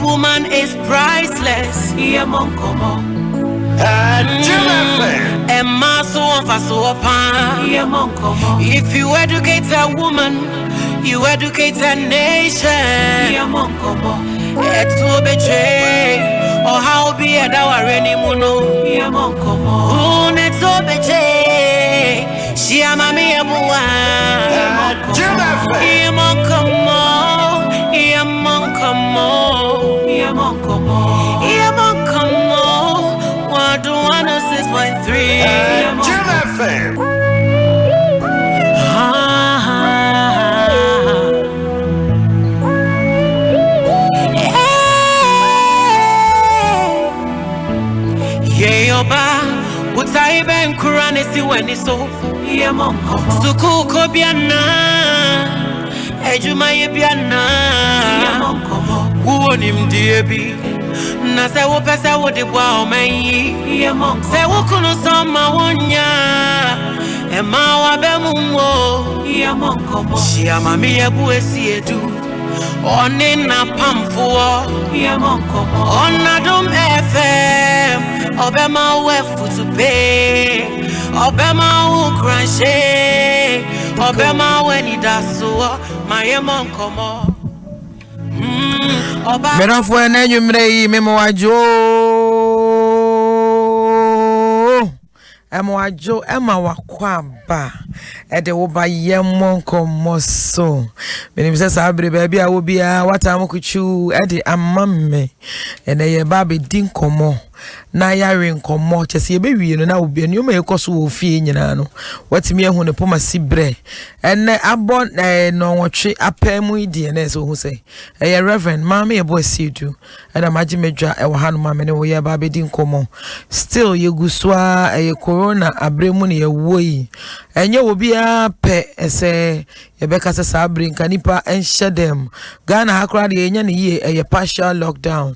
woman is priceless. Bo Nkommo. Emma so on for so upon. Bo Nkommo. If you educate a woman, you educate a nation. Bo Nkommo. Eto betray or how be a dawa reni muno. Bo Nkommo. Who neto betray? She ama me a bua. Bo Nkommo. Bo Nkommo. 106.3. Utai ben kurane si weni so. Bo Nkommo. Suku ko biana. Ejuma ye biana. Bo Nkommo. Uonim diebi. Na se wo pese wo de bwa o menyi. Bo Nkommo. Se wo kunu so ma wonya. E ma wa be mu mo. Bo Nkommo. Shia ma mi ebu esi edu. Oni na pamfo. Bo Nkommo. On Adom FM. Obema we futu pay. Obema u crashe. Obema we ni daso. My Bo Nkommo. Menafo enwumre yi memoajo emoajo ema wakwaba ede wo ba ye Bo Nkommo so menim se sabre ba bia wo bia watam kuchu ede amamme ene ye ba be din nkommo na yare nkommo chese ye bewie no na obi anu ma yekoso wo fie nyina no watimi ehu ne poma sibre enne abon no nwotwe apamu idie na so hu se ye reverend mama ye bo asiedu ena magimedwa e wo hanu mama ne wo ye ba be din nkommo still ye guswa ye corona abremu ne ye woyi enye obi a pe ese yebeka se sabre nka nipa enhye dem Ghana hakra de yenya ne ye partial lockdown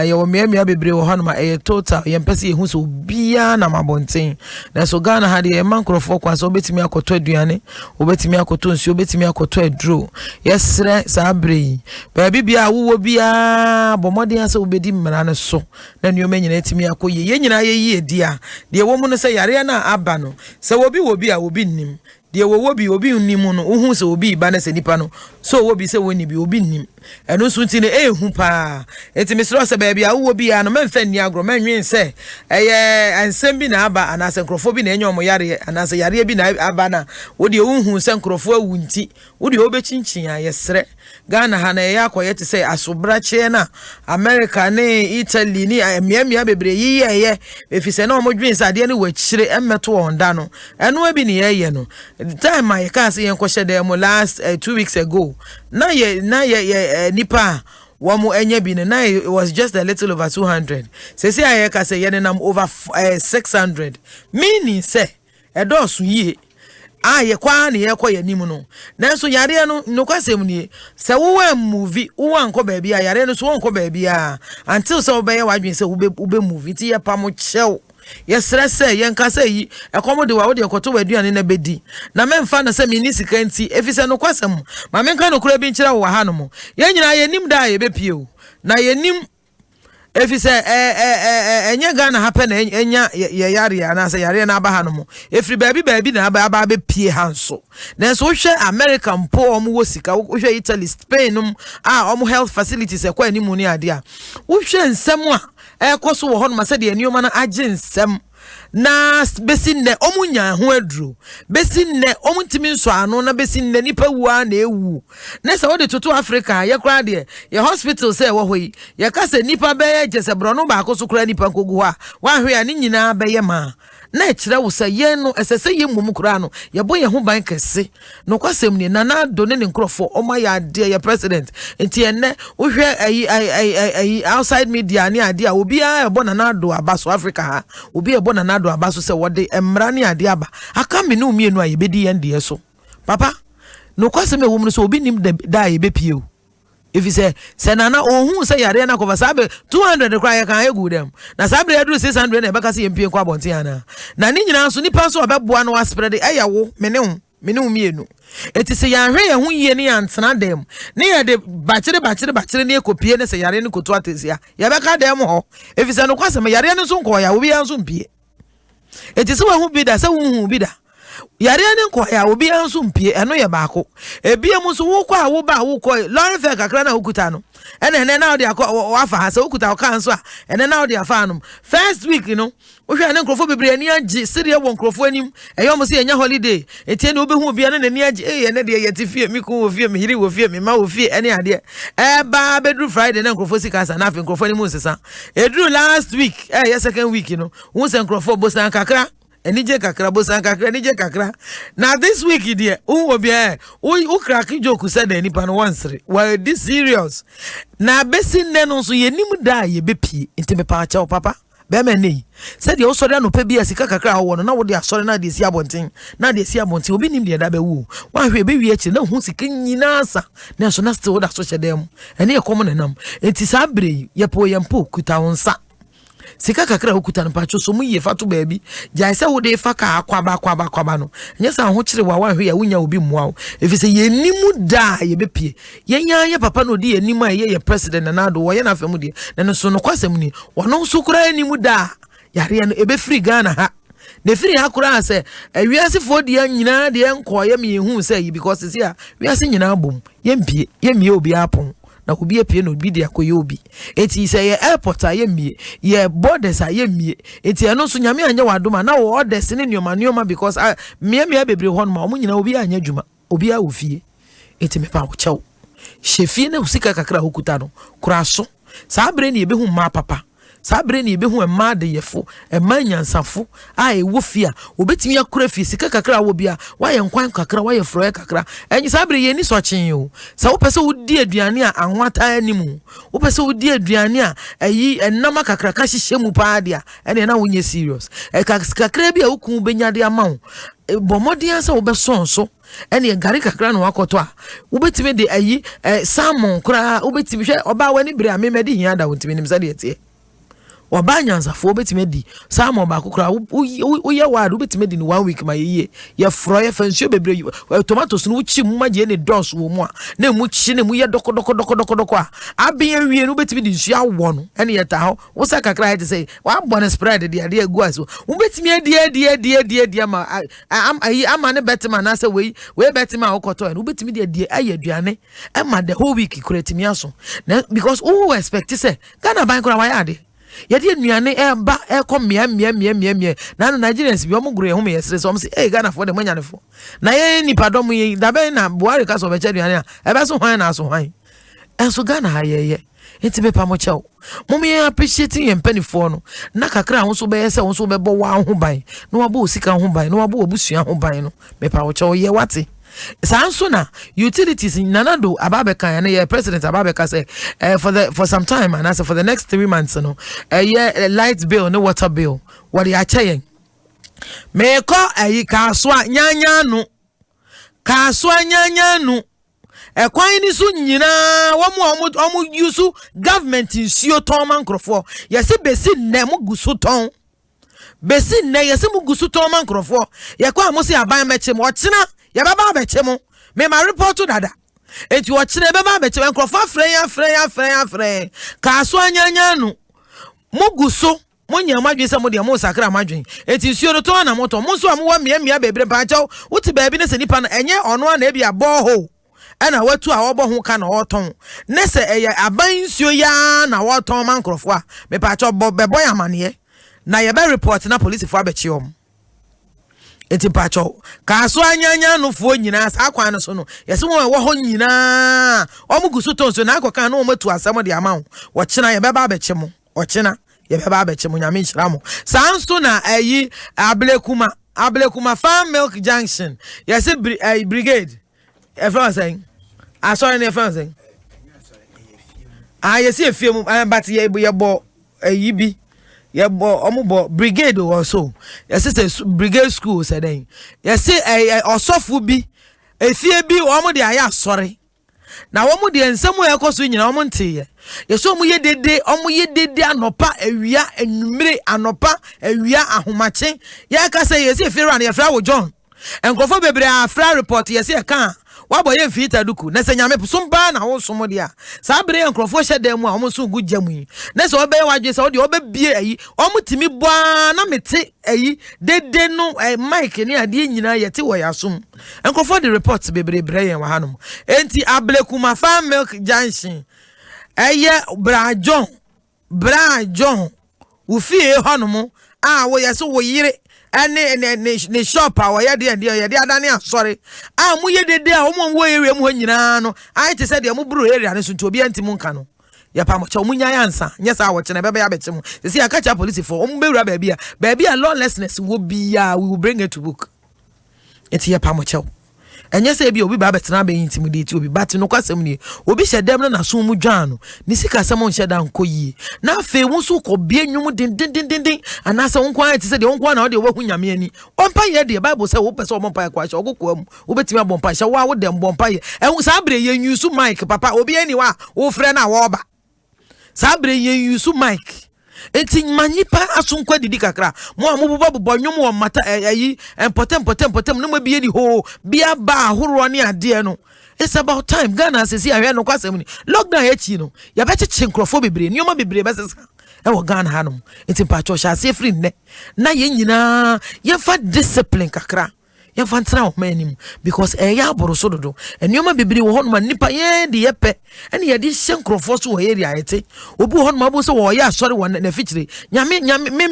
ye wo miamia bebre wo hanu ma total yempese yehu so bia na mabonten na so Ghana ha de mankrofo kwa so obetimi akoto aduane obetimi akoto nsi obetimi akoto aduro yesre sabre ba bibia wo bia bomode ase obedi mmara ne so na nuoma nyina etimi akoye ye nyina ye yi edia de wo mu no se yare na aba no se wo bi a obi nnim de wo bi obi nnim no uhu se obi ba na se nipa no so wo bi se woni bi obi nnim eno so ntine ehu pa etimi sro se ba bia wo bi a no memfa ni agro manwen se eye ansem bi na aba anase nkrofo bi na enye omo yare anase yare bi na aba na wo de uhu se nkrofo awunti wo de obechinchin a yesre Ghana ha na ya akoye te se asobrache na America ne Italy ni amiamia bebre yi ye efise na omodwen se ade ne wachire emmeto onda no eno abi ne ye no the time my case yen kwhye dem last 2 weeks ago na ye nipa womo enya bi ne na it was just a little over 200 say aye ka say yen nam over 600 meaning say edosu yi ye kwa na ye koye nim no nanso yare no nokwasem ni se wo wan movie wo wan ko ba bia yare no so won ko ba bia until so be ye wadwen se wo be movie ti ye pamo chew yesre se yenka se yi ekomo de wa wo de ekoto waduane na bedi na memfa na se mini sika nti efise no kwasem ma menka no kura bi nkyira wo ha no mo ye nyina ye nim da ye bepie o na ye nim efise enye Ghana happen na enya ye yare ya na se yare na aba ha no mo efri baabi na aba be pie hanso na so hwe American po omo wo sika wo hwe Italy Spain omo health facilities ekwa animu ni ade a wo hwe nsem a ekoso wo hono ma se de anioma na age nsem na besinne omunya ho aduro besinne omuntimi nso ano na besinne nipa wua na ewu na se wo de toto Africa ye kra de ye hospital se wo hoyi ye ka se nipa be ye jese bro no ba akoso kra nipa kogu ha wa hwe ya ni nyina be ye ma na ekire wo se ye no esese ye mmom kra no ye bo ye ho ban kese no kwasem ni na do ne nkrofo oma ya de ye president enti enne wo hwe ayi outside media ni ade a obi a ebo na do abaso Africa ha obi ebo na do abaso se wode emra ni ade aba aka me no mienu a ye bedi yende so papa no kwasem e wo mu so obi nim da ye bepie o if you say nana ohun say yare na ko sabe 200 cry kan egu dem na sabe aduru 600 na be ka se yempie kwa bonte ana na ni nyina so nipa so obeboa no aspread eyawo me ne umienu eti se ya hwe ye hu ye ne antena dem ne ye de bachire ne ekopie ne se yare ne koto atesia ye beka dem ho efise no kwasem yare ne so nko ya obi anso mpie eti se wa hu bi da se hu bi da yare ne nko ya obi anso mpie eno ye baako ebie mu so wo kwa wo ba wo ko lorry fare kakra na hukuta no ene na odi afa ha se hukuta o kan so a ene na odi afa no first week no wo hwe ne nkrofo bebre ani agi sire wo nkrofo anim eyo mo se enya holiday etie ne obehu obi na ni agi ene de ye tifie mi ko wo fie mi hiri wo fie mi ma wo fie ene ade ba bedru friday na nkrofo sika sa na afi nkrofo ni mu nsesa edru last week ye second week no wo se nkrofo bosan kakra enije kakra bosan kakra enije kakra na this week there obi o crack joke said nipa no once well this serious na besin ne no so yenim da ye bepie ntime pa cha papa be ma nei said ye osore no pa bia sika kakra wo no na wo de asore na de si abonten na de si abonten obi nim de da ba wu wan hwe be wie chi na hu sika nyina sa na so na still da so chedem ene ye kom nenam enti sa bre ye po yempo kuta wonsa sika kakra okuta no pacho so mu ye fato baabi jai se wo de fa ka kwaba no nya sa ho kire wa hwe ya wunya obi mmoa wo efise ye nimu da ye bepie ye nya ye papa no de ye nimu ye president na do wo ye na fam de na no so no kwasem ni wono so kura nimu da yare no ebe free Ghana ha ne free ha kura se awiase fo de nyina de enko ye me hu se yi because se ya wiase nyina bom ye mpie ye mie obi apon na obi epie no bi de akoye obi eti se ye airport aye mie ye borders aye mie eti eno so nyame anya wadoma na wo orders ne nioma because mie bebre ho no ma omu nyina obi anya dwuma obi a ofie eti me pa wo chew shefi na usika kakra hokuta no kuraso sa bre ne ebehu ma papa sa bre ne ebehu ema de yefo ema nyansafo a ewofia obetimi akura fi sika kakra wo bia wa ye nkwan kakra wa ye froye kakra enyi sa bre ye ni so chen yo sa wo pese wo di aduane a anwata animu wo pese wo di aduane a ayi enama kakra ka hihye mu pa dia ene na wo nye serious kakra bia wo ku benya de ama wo bomodian sa wo be sonso ene gari kakra no akoto a wo betimi de ayi salmon kra wo betimi hwe oba wani bre amemedi hia da wo ntimi nim sa de tie Wabanyanza for betime di Samo bakukra uye wadu betime di 1 week ma ye froye fensio bebre tomatoes no chi mu maje ne dos wo mu a na mu chi ne mu ye doko a aben wie no betime di nsu awo no ene ye ta ho wo sa kakra ye say wa bon spread de ade agu aso wo betime die ma am ama ne betima na say we betima okoto no betime die aye aduane e ma the whole week kuretimi aso because who expect say Ghana ban kura wa ya ade yedi nuane ba kom mia na no Nigerians bi omuguru ehum yesre so say eh Ghana for the manyanefo na ye nipadom ye da ben na Buhari ka so be cheduane a ebe so hwan na so hwan enso Ghana ha ye enti be pa mo chew mo me appreciate ye mpanifo no na kakra ho so be yese ho so be bo wa ho ban no wa bo osika ho ban no wa bo obusua ho ban no me pa wo chew ye wate Sansuna utilities in Nanado Ababeka and a president Ababeka say for some time and I say for the next 3 months a light bill no water bill what they are saying me call a kaswa nyanya no e kwan ni so nyina wo yusu government nsuo ton man krofo yesi besi ne mo gusu ton besi ne yesi mo gusu ton man krofo ye kwa mo se aban meche mo china ya baba abechemo me ma report dada enti wo kire baba abechemo nkrofo afren ka so anyanya no muguso monya madwe se mo de mo sakra madwe enti nsuo no to na moto mo so amwa mia bebre pa chaw wuti baabi ne se nipa na enye ono na ebia boho ana watu a wobo ho ka na woton ne se eye aban nsuo ya na woton man nkrofo a me pa chaw bebo ya mane na ye be report na police fo abechi om enti pacho ka so anyanya no fo nyina sa akwan no so no yesi wo ho nyina omugusu tonso na akoka na omatu asam de ama wo kina ye beba abeche mo okina ye beba abeche mo nyame nhira mo sanso na ayi ablekuma farm milk junction yesi brigade everyone saying sorry na everyone saying yesi efiem but ye bo ayi bi ye bo omubo brigade also yes say brigade school say den yes say osofu bi efie bi omu de aya sori na omu de ensemu ekoso nyina omu ntie yes omu ye dede anopa awia enumere anopa awia ahomache ye ka say yes efie ran ye fra wo John Enkofo bebre a fra report yes e kan wabo ye mfita duku na se nyame so mba na wo som dia sa bere enkofo hye dem a omo so gu jamu na se obe wadwe se ode obe bie ayi omo timi boa na mete ayi dede no mic ni ade nyina yete wo yasom enkofo the report bebre bre yen wa hanom enti ablekuma farm milk junction bra john wo fie hanom a wo yese wo yire ne shop a ya de adane asori a mu ye dede a omo wo area mu nyina no ai te se de mu buru area ne so nti obi antimu nka no ya pa mo cha mu nya yansa nya sa wo chene bebe ya beche mu se ya kacha police for omo bewura baabi a lawlessness wo bia we will bring it to book eti ya pa mo cha enye se bi obi ba betena be intimidate obi but no kwasem ni obi hyedem na so mu dwan no ni sika asem on hyeda nkoyi na afi wo so ko bie nwum din anasa won kwa ati se de won kwa na wo de wo hunyame ani ompa ye de bible say wo pese ompa kwa hye ogokwa mu wo betimi abompa hye wo de mbompa ye ehun sa bre ye nyusu mic papa obi ani wa wo frɛ na wo ba sa bre ye nyusu mic eti manyipa asunkwa didi kakra mo amububo nwom wo mata ayi empotem no mabie di ho bia ba ahoro ne ade no. It's about time Ghana says here no kwasem ni lockdown echi no ya beche chinkrofo bebre nioma bebre besesa e wo Ghana hanom enti pacho sha se free nne na ye nyina ye fa discipline kakra ye fa ntra o manim because ya aboro so dodo enioma bebre wo honoma nipa ye de yepe ene ye de chinkrofo so wo area ete obi wo honoma bo so wo ye asori wo na fichire nyame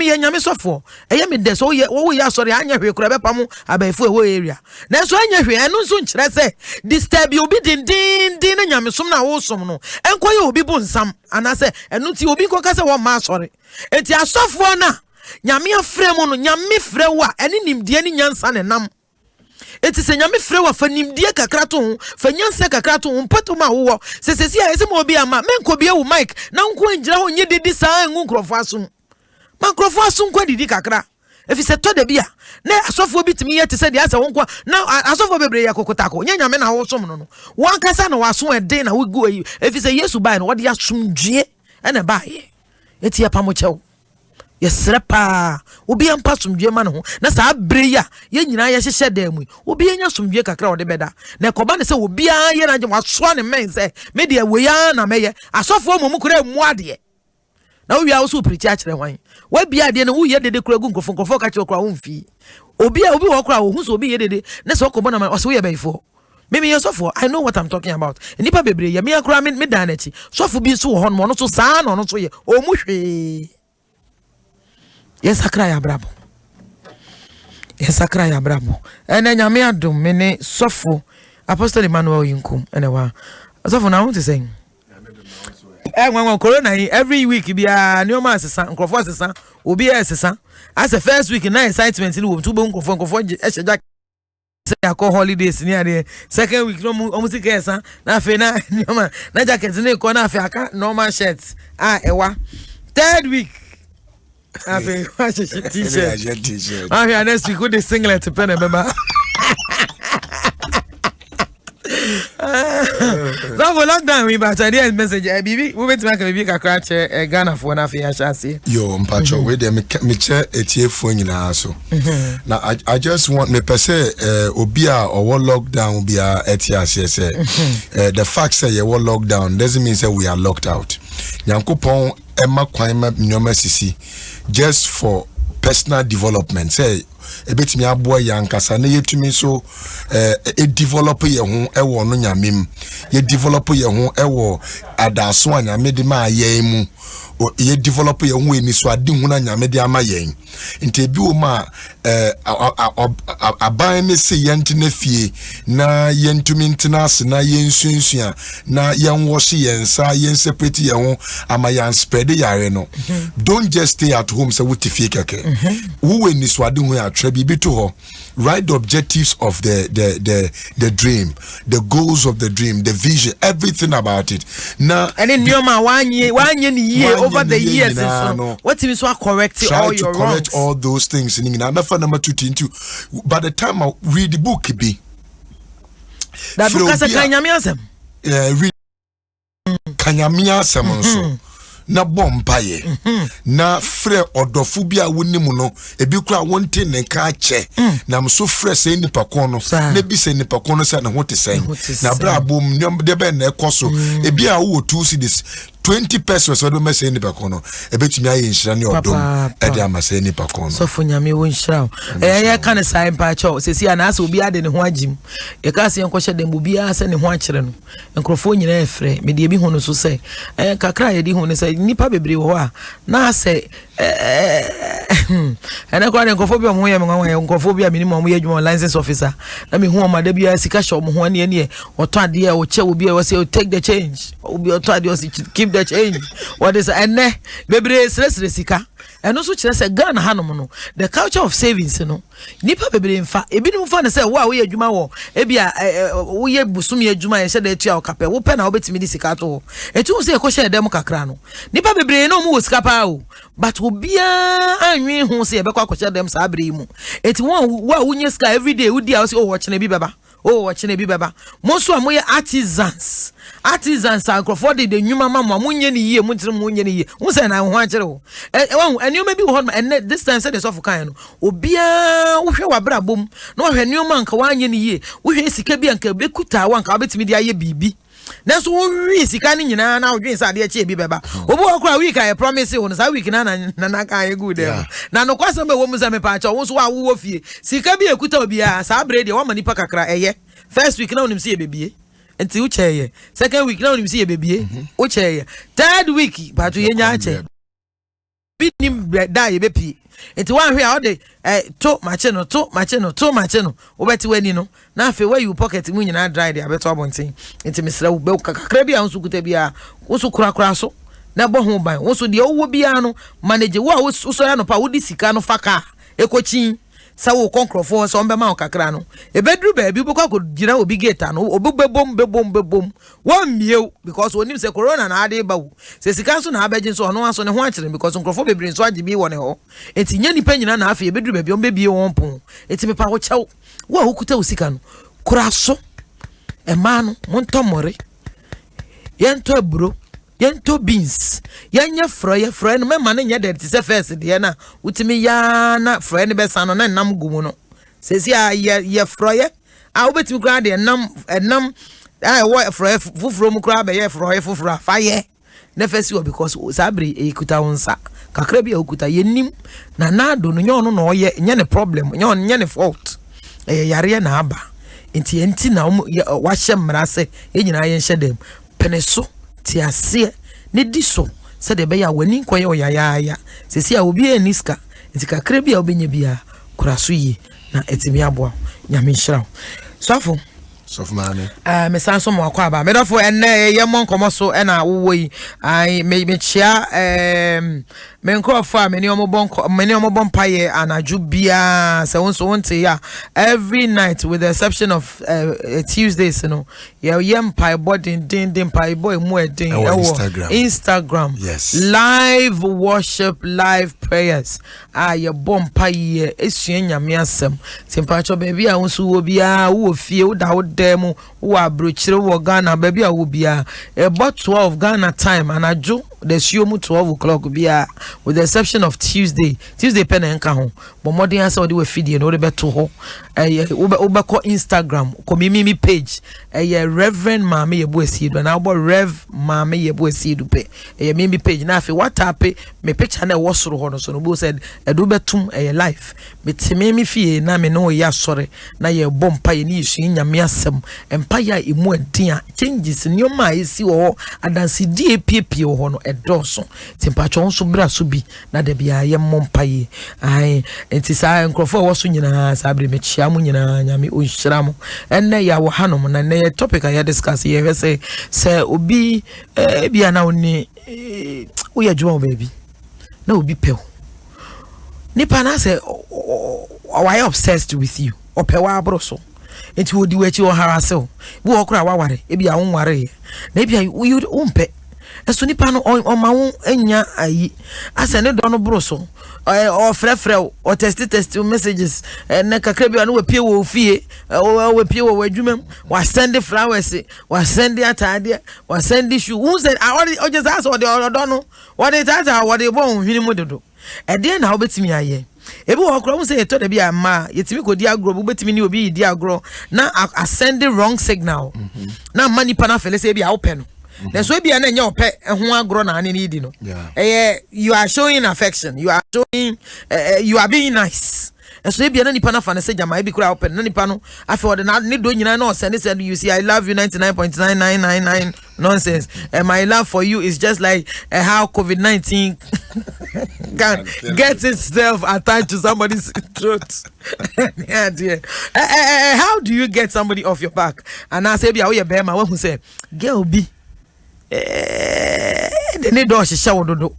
ye nyame sofo ye me de so wo ye asori anya hwe kura bepa mu abaifo e wo area na so anya hwe enu so nkyere se disturb obi din na nyame som na wo som no enko ye obi bu nsam anase enu ti obi ko kase wo ma asori enti asofo na nyame afrɛ mu no nyame frɛ wa ene nimdie ni nyansa ne nam eti se nyame frɛ wa fa nimdie kakra to fa nyansa kakra to mpato ma wo sesesi a ese mo obi ama menko bie wo mic na nko angira ho nye didi saa ngu nkrofo asum ma nkrofo asum kwa didi kakra efi se to de bia na asofo bitimi ye te se de asa wonko na asofo bebre ya kokotako nya nyame na wo som no wan kasa na waso ede na wo gu ayi efi se yesu bai no wode asumdue ene baaye eti ya pamochew yesrepa obi ampa sumdue ma ne ho na saa breya ye nyina ye hyehye damu obi enya sumdue kakra wode beda na ekoba ne se obi a ye na je waso ne men se me de we ya na meye asofo momu kura mu ade na wo wi a wo so preach a kire hwan wa bia ade ne wo ye dede kura gu nkofo ka kire kura wo mfi obi wo kura wo hu so obi ye dede na se okobo na ma so ye baifo mimi yesofo I know what I'm talking about nipa bebre ye me akura me dan na chi sofo bi so wo hon mo no so saa no so ye o mu hwe Yesakra ya brabo ene nyame adom me ne sofo Apostle Emmanuel Yinkum ene wa sofo na want to say when corona every week bia neoma asesa nkrofo asesa obi asesa as a first week na excitement ni wo tubo nkrofo ehyeja say akọ holidays ni ade second week no omusika esa na afi na neoma na jacket ni ko na afi aka normal shirts ewa third week afi watch t-shirt afi next week with the singlet pen beba so for lockdown we but idea message bibi we bet make bibi kakra che Ghana for na afi ashase yo mpacho we dem me che etiefo nyina so na I just want me pese obi a owo lockdown bia etiase se the fact say you lockdown doesn't mean say we are locked out nyankopon ema kwan ma nyoma sisi just for personal development say ebetimi aboa yankasa na yetumi so develop ye ho ewo no nyamem ye develop ye ho ewo adaso anyame de ma ye mu ye develop ye ho eni so ade hu na nyame de ama yen nti bi o ma aban ne se yente na fie na yentumi ntena ase na yensunsua na yenwoshe yensa yen separate ye ho ama yan spread yare no don't just stay at home say wuti fie keke wo eni so ade hu atwa bibi to ho write the objectives of the dream, the goals of the dream, the vision, everything about it. Now, and in your one year over the years, what is so correct all your wrongs? Correct all those things. In number 2 by the time I read the book, be that book as a kanyamiasem. Read kanyamiasem also. na bompaye na frɛ ɔdɔfo bi a wonimu no ebi kura wonte ne ka che na mso frɛ sɛ nipa kon no na bi sɛ nipa kon no sɛ ne ho te sɛn na bra bom de be na ekoso ebi a wo 2 cedis 20 pesos odo me say ni pakono e betumi aye nhira ne odom e de amasa ni pakono so fo nyame wo nhira ye ka ne sai mpa cho sesi ana asa obi ade ne ho agim ye ka se enko hye dem obi a se ne ho akere no enkrofo nyina efre me de bi hu no so se kakra ye di hu ne se nipa bebre wo a na se ena kwa ne enkrofo bi o ho ye me nwa enkrofo bi a minimum ye adwuma license officer na me hu o mada bi a sika hye o mo ho ne ne oto ade a o che obi a wo say take the change obi oto ade o si keep the change what is ene bebre sresre sika eno so kire se Ghana hanom no the culture of savings no nipa bebre mfa ebinim fa ne se wo a wo ye adwuma wo ebia wo ye busum ye adwuma ye hye da etua okape wo pe na wo betimi di sika to etu se ekɔ hye dem kakra no nipa bebre no mu wo sika pa o but obia anwen ho se ye bekɔ akɔ dem sa abre mu eti wo a wo nye sika every day wo di a wo se o wo kyene bi beba oh wachine bi baba mo so amoye artisans akrofo de nwuma mama mo nye ni yie mo ntire mo nye ni yie wo se na ho akere wo enioma bi wo hot and this time say the soft kan no obia wo hwe wabra bom na wo hwe enioma nka wa nye ni yie wo hwe sika bi anka bekuta wa nka obetimi di aye bibi na so wo wi sika ni nyina na odwen sa de eche bi beba obo okra week I promise you no sa week na ka ye good dem na no kwasem be wo mu za me pa cha wo so wa wo fie sika bi ekuta obia sa abre de wo mani pa kakra eye first week na onim se ye bebie enti wo cheye second week na onim se ye bebie wo cheye third week ba to ye nya che bi nim da ye bepi enti wan hwe a ode to machino obeti wani no na afi where you pocket mu nyina dry dey abeto abonten enti mesra wo be kakra bia nso kuta bia wo so kura so na bo ho ban wo so de owo bia no manage wo so ya no pa wo di sika no faka ekochin sa wo konkrofo so mbe ma kakra no ebedru ba bi boko gina obi gate no obebom wo mie because onim se corona na ade ba wo se sika so na abegin so no aso ne ho akere because nkrofo bebrin so age bi wo ne ho enti nya nipa nyina na afi ebedru ba bi ombebie won pon enti me pa wo chew wo okuta usika no kura so e ma no montomore yento eburo yento beans yanya froye no mema ne nya de ti se first de na utimi ya na froye ne besa no na nam gumu no sesi a ye froye a obetimi kra de nam wo froye fufuro mu kra be ye froye fufuro afaye na fesi wo because sabre ekuta wonsa kakra bi okuta yenim na nado no nyo no no oye nya ne problem nya ne fault yare na aba enti na wa hye mrase enyina ye hye dem peneso ti ase ne diso se de be ya wani koye oyaya sesi a obi eniska enti kakra bi a obenya bia kuraso yi na etimi aboa nyame hira sofo mane me sanso mo akwa ba me dofo enne ye Mo Nkommo so e na wo yi ai me chia me nkrofo a me ni omo paye anaju bia se won so wonte ya every night with the exception of Tuesdays, you know ye pie body din pie boy mu edin Instagram yes live worship live prayers ye bom paye esuen nyame asem simpacho baby a won so wo bia wo fie wo da wo demo wo abrochire wo Ghana baby a wo bia about 12 Ghana time anaju the show mu 12 o'clock bia with the exception of Tuesday pen enka ho but modern answer we dey feed no dey beto ho we call Instagram community page Reverend Mama Yebo Esiedu na wo Rev Mama Yebo Esiedu pe mimi page na afi WhatsApp me picture na wo soro ho no so no bo said edu betum life metime fie na me no ya sore na ye bompa ye ni yesu nyame asem empa ya emu antia changes nyoma esi wo adansi die piepie ho no edoso timpacho nso bra so bi na de bia ye mompa ye ai enti sa nkrofo wo so nyina sa bre mechia mu nyina nyame onhyira mo enne ya wo hanom na ne topic I discuss here say obi bia na oni wo ya dwuma baby na obi pew nipa na say why obsessed with you opewa abroso enti odi wachi o harase wo okra waware e bia wonware na bia you umpe eso nipa no o ma wo anya ayi ase ne do no bro so o frefre o test messages na kakra bi no we pie wo fie we pie wo adwumam wa send flowers wa send atade wa send shoe who said o just ask o do no what it tata what it bon hwini mu dodo e de na obetimi aye ebi wo kro mu say to da bi ama yetimi ko di agro bu betimi ni obi di agro na send the wrong signal na mani pana fele say bi a open no na so bi na nya ope ho agro na ani ni di no you are showing affection, you are showing you are being nice. And so be na nipa na fa na say jama e bi kura open na nipa no afi o de na ne do nyina na send you see I love you 99.9999 nonsense, and my love for you is just like how COVID-19 can get itself attached to somebody's throat. Yeah, dear. How do you get somebody off your back? And I say be how you be ma who say girl be the need do she show do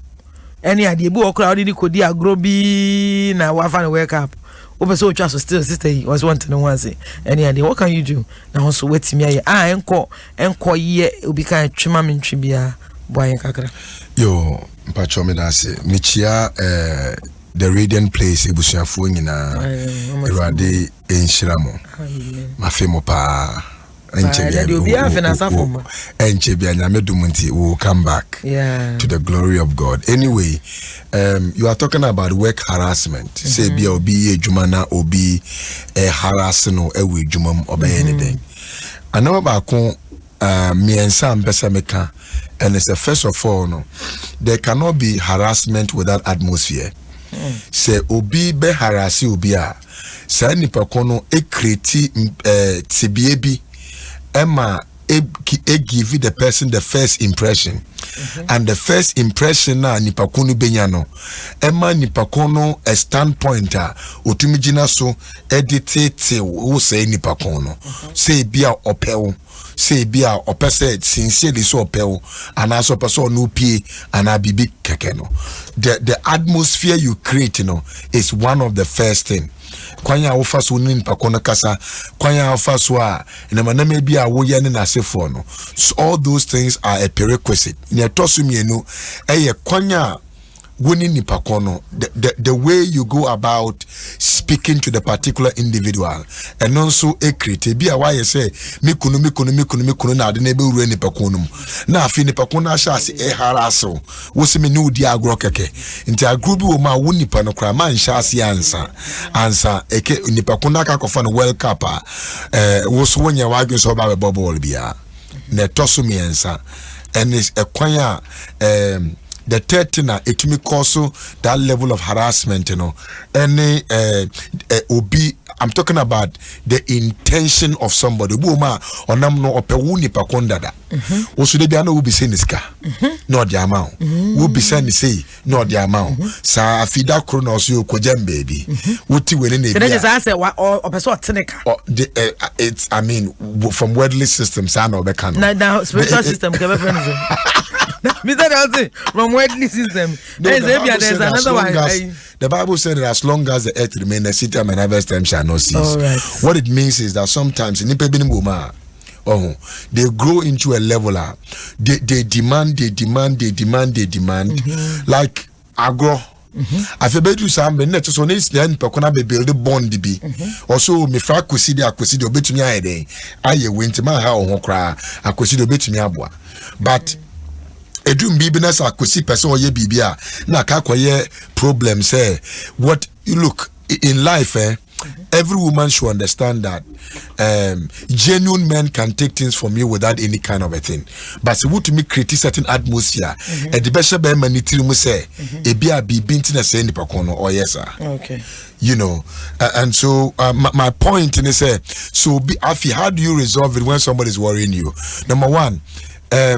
any idea bu okra odi ko di agro bi na wa fa na wake up ope so twa so still sister was wanting to one say any idea what can you do na so wait me aye enko ye obi kan twema me ntwe bia boy kakra yo mpacho me da se michia the radiant place ebusuafo nyina erade enhiramo mafemo pa will come back to the glory of God. Anyway, you are talking about work harassment. Say be obi jumana obi harassing or ewe jumam or anything. I know about me and Sam Besameka, and it's a first of all, no, there cannot be harassment without atmosphere. Say obi be harassi obia. Say nipa kono kreti tibiebi. Emma give the person the first impression, and the first impression na nipakunu benyano. Emma nipakono a standpointer utumijina so editete who say nipakono say bia opel say bia opese sincerely so opel and also person no pie and abibi kekeno. The atmosphere you create, you know, is one of the first thing. Kwanya ofa so nin pakona kasa kwanya ofa so a na manama bia wo ye ne na sefo no, so all those things are a prerequisite. Ne toso mienu eye kwanya woni nipakono, the way you go about speaking to the particular individual, and also a create be a why you say me kunu na de na be wura nipakono na afi nipakono asha se harasso wo se me no di agro keke nti agro bi wo ma wo nipa no kra man sha se ansa eke nipakono aka kofa no world cup wo so wonya wage so ba ball bia na toso miensa, and is a kwanya the third thing it can cause that level of harassment, you know. Any obi, I'm talking about the intention of somebody. Buma onam no opewuni pakonda da. Also they be no be saying iska, no the amount. Will be saying say no the amount. Sa afida kronos you kojem baby. Wuti wele ne. Then just answer what or person tenika. It's I mean from worldly systems I know bekan. Now spiritual system can be friends. Mr. From worldly system. There's another one. The Bible said that as long as the earth remains, the city and harvest time shall not cease. Right. What it means is that sometimes in they grow into a level. They demand. Like agro. I feel better some net so needs then pekona be build a bond be also me fra kwesi obetumi ayede aye wintima ha ho kra akwesi obetumi aboa but edum bibiness akwesi person oye bibia na ka koye problem say what you look in life every woman should understand that genuine men can take things from you without any kind of a thing. But so what to me create certain atmosphere. And the best be manitiri mu say e bia bi binti na say nipa kono or yes sir. Okay. You know, and so my point in say so be afi, how do you resolve it when somebody is worrying you? Number one,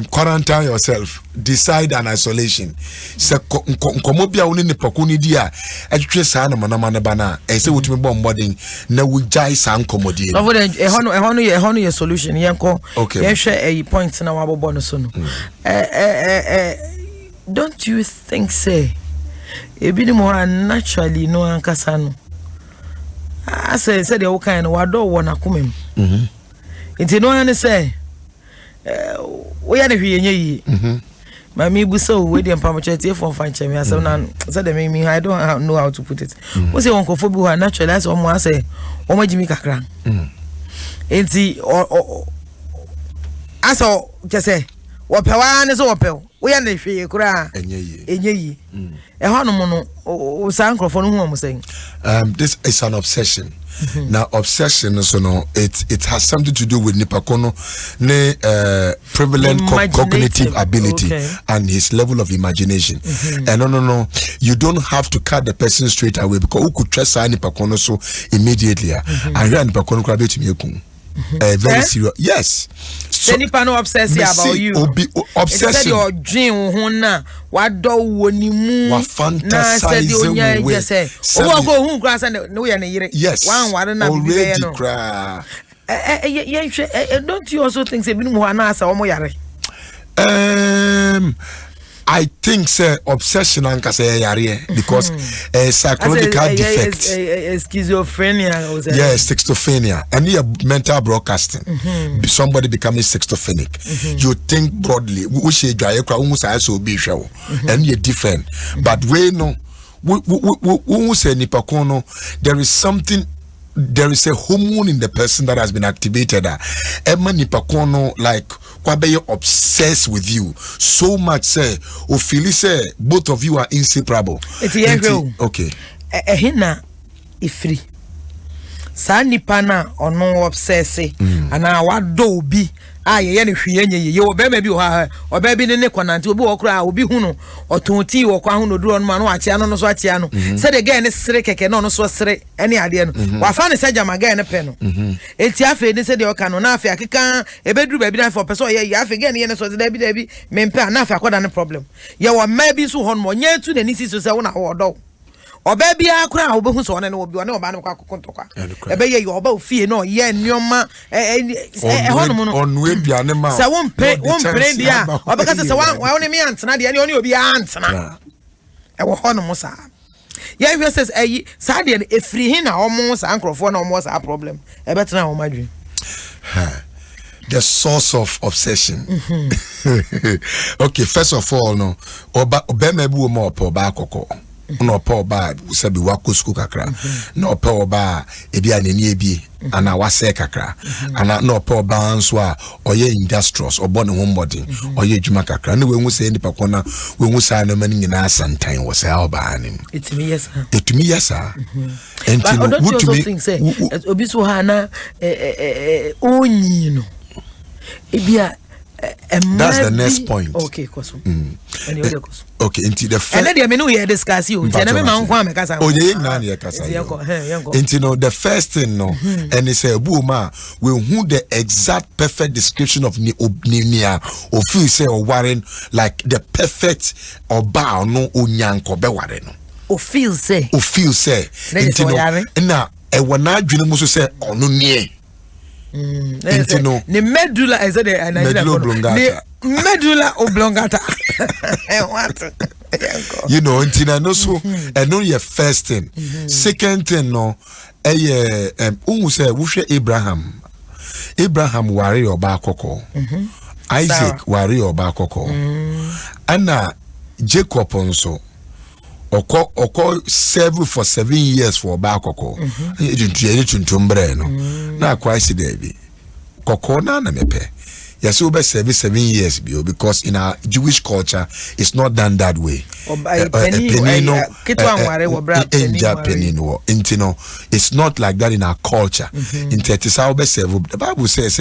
quarantine yourself, decide an isolation. Se nkomo bia woni nepakuni dia etwe sa na manamane bana e se wotumi bombarding na wujai sa nkomodi no for ehonu ye solution yenko yehwe a point na wabobo no so no don't you think say ebi ni mo naturally no ankasa no ase say de wo kan no wado wo na komem nti no an say we ya ne hwe yenye yi my me bu so we dey pamchete from fanche me asem na say dem me I don't know how to put it. We say won kofo bi ho naturally as omo ase omo jimi kakra. Enti aso kese wo pewa ne so wo pew wo ya na hwe kura enye yi e ho no mo no o san krofo no hu mo say this is an obsession. Now obsession so no it has something to do with nipakono ne prevalent cognitive ability and his level of imagination. And no you don't have to cut the person straight away because who could trust nipakono so immediately and ran nipakono kra betumi ekun. Very serious. Yes. So nipa no obsess about you. Obsession. Your dream ho na wa do woni mu. Wa fantasize we. O go hu kra say no ye ne yire. Yes. Wan ware na already kra. Don't you also think say binu ho na asa omo yare? I think say obsession and say yare because a psychological defect. Schizophrenia. Yes, schizophrenia. And your mental broadcasting. Somebody becoming schizophrenic. You think broadly. We say and you're different. But we know we say nipakono. There is something. There is a hormone in the person that has been activated. Emma nipakono like kwabe obsessed with you so much say o feel say both of you are inseparable. Okay. Ehina ifri. Sa nipa na ono obsess ana wado obi ye ne hwienye ye obema bi ho oba bi ne kwanante obi wo kra obi hu no otonti wo kwa hu no duro no ma no ache no so ache no se de guy ne sere keke no so sere ene ade no wa fa ne saja ma guy ne pe no enti afi ne se de oka no na afi akeka ebeduru ba bi na afi opeso ye afi guy ne ye ne so de bi mempe na afi akoda ne problem ye wo ma bi so ho no nya tu ne ni si so se wo na wo do oba bia kura obehu so ne obi one oba ne kwa kokontokwa ebe ye oba ofie no ye nneoma hono no onu aduane ma se won pre dia oba ka se wa ne me antena dia ne oni obi antena e wo hono mo sa ye hwe says sa dia ne efri hin na omo sa ankrofo na omo sa problem e betena o madwi the source of obsession. Okay, first of all no oba mebu o mo oba akoko no pa oba sabi wako school kakra no pa oba ebi anani ebi ana wase kakra ana no pa oba nso a oye industrious obo ne homebody oye adwuma kakra ne we hu say nipa kona we hu say no mani nyina santan wo say oba anim etimi yesa but don't you also think say obi so ha na onyi no ebia that's the next point. Okay, koso. Okay, into the first. And then me no hear discuss you. Tell me man kwa me kasa. Oh, ye na na kasa. Into no the first thing no, and it's a booma we who the exact perfect description of Nimia or feel say or Warren like the perfect or bow no unyanko be Warren. O feel say. Into no. Na e wana dwene muso say onu nie. Ne medulla is the medulla oblongata. What? You know, intina no so and no your first thing. Second thing no say wuhwe Abraham wari oba akoko. Isaac wari oba akoko. Ana Jacob nso oko serve for 7 years for oba akoko. Tuntumbre no. Na kwa isi debi koko na mepe yes over 7 years because in our Jewish culture it's not done that way. It's not like that in our culture. In 37 the Bible says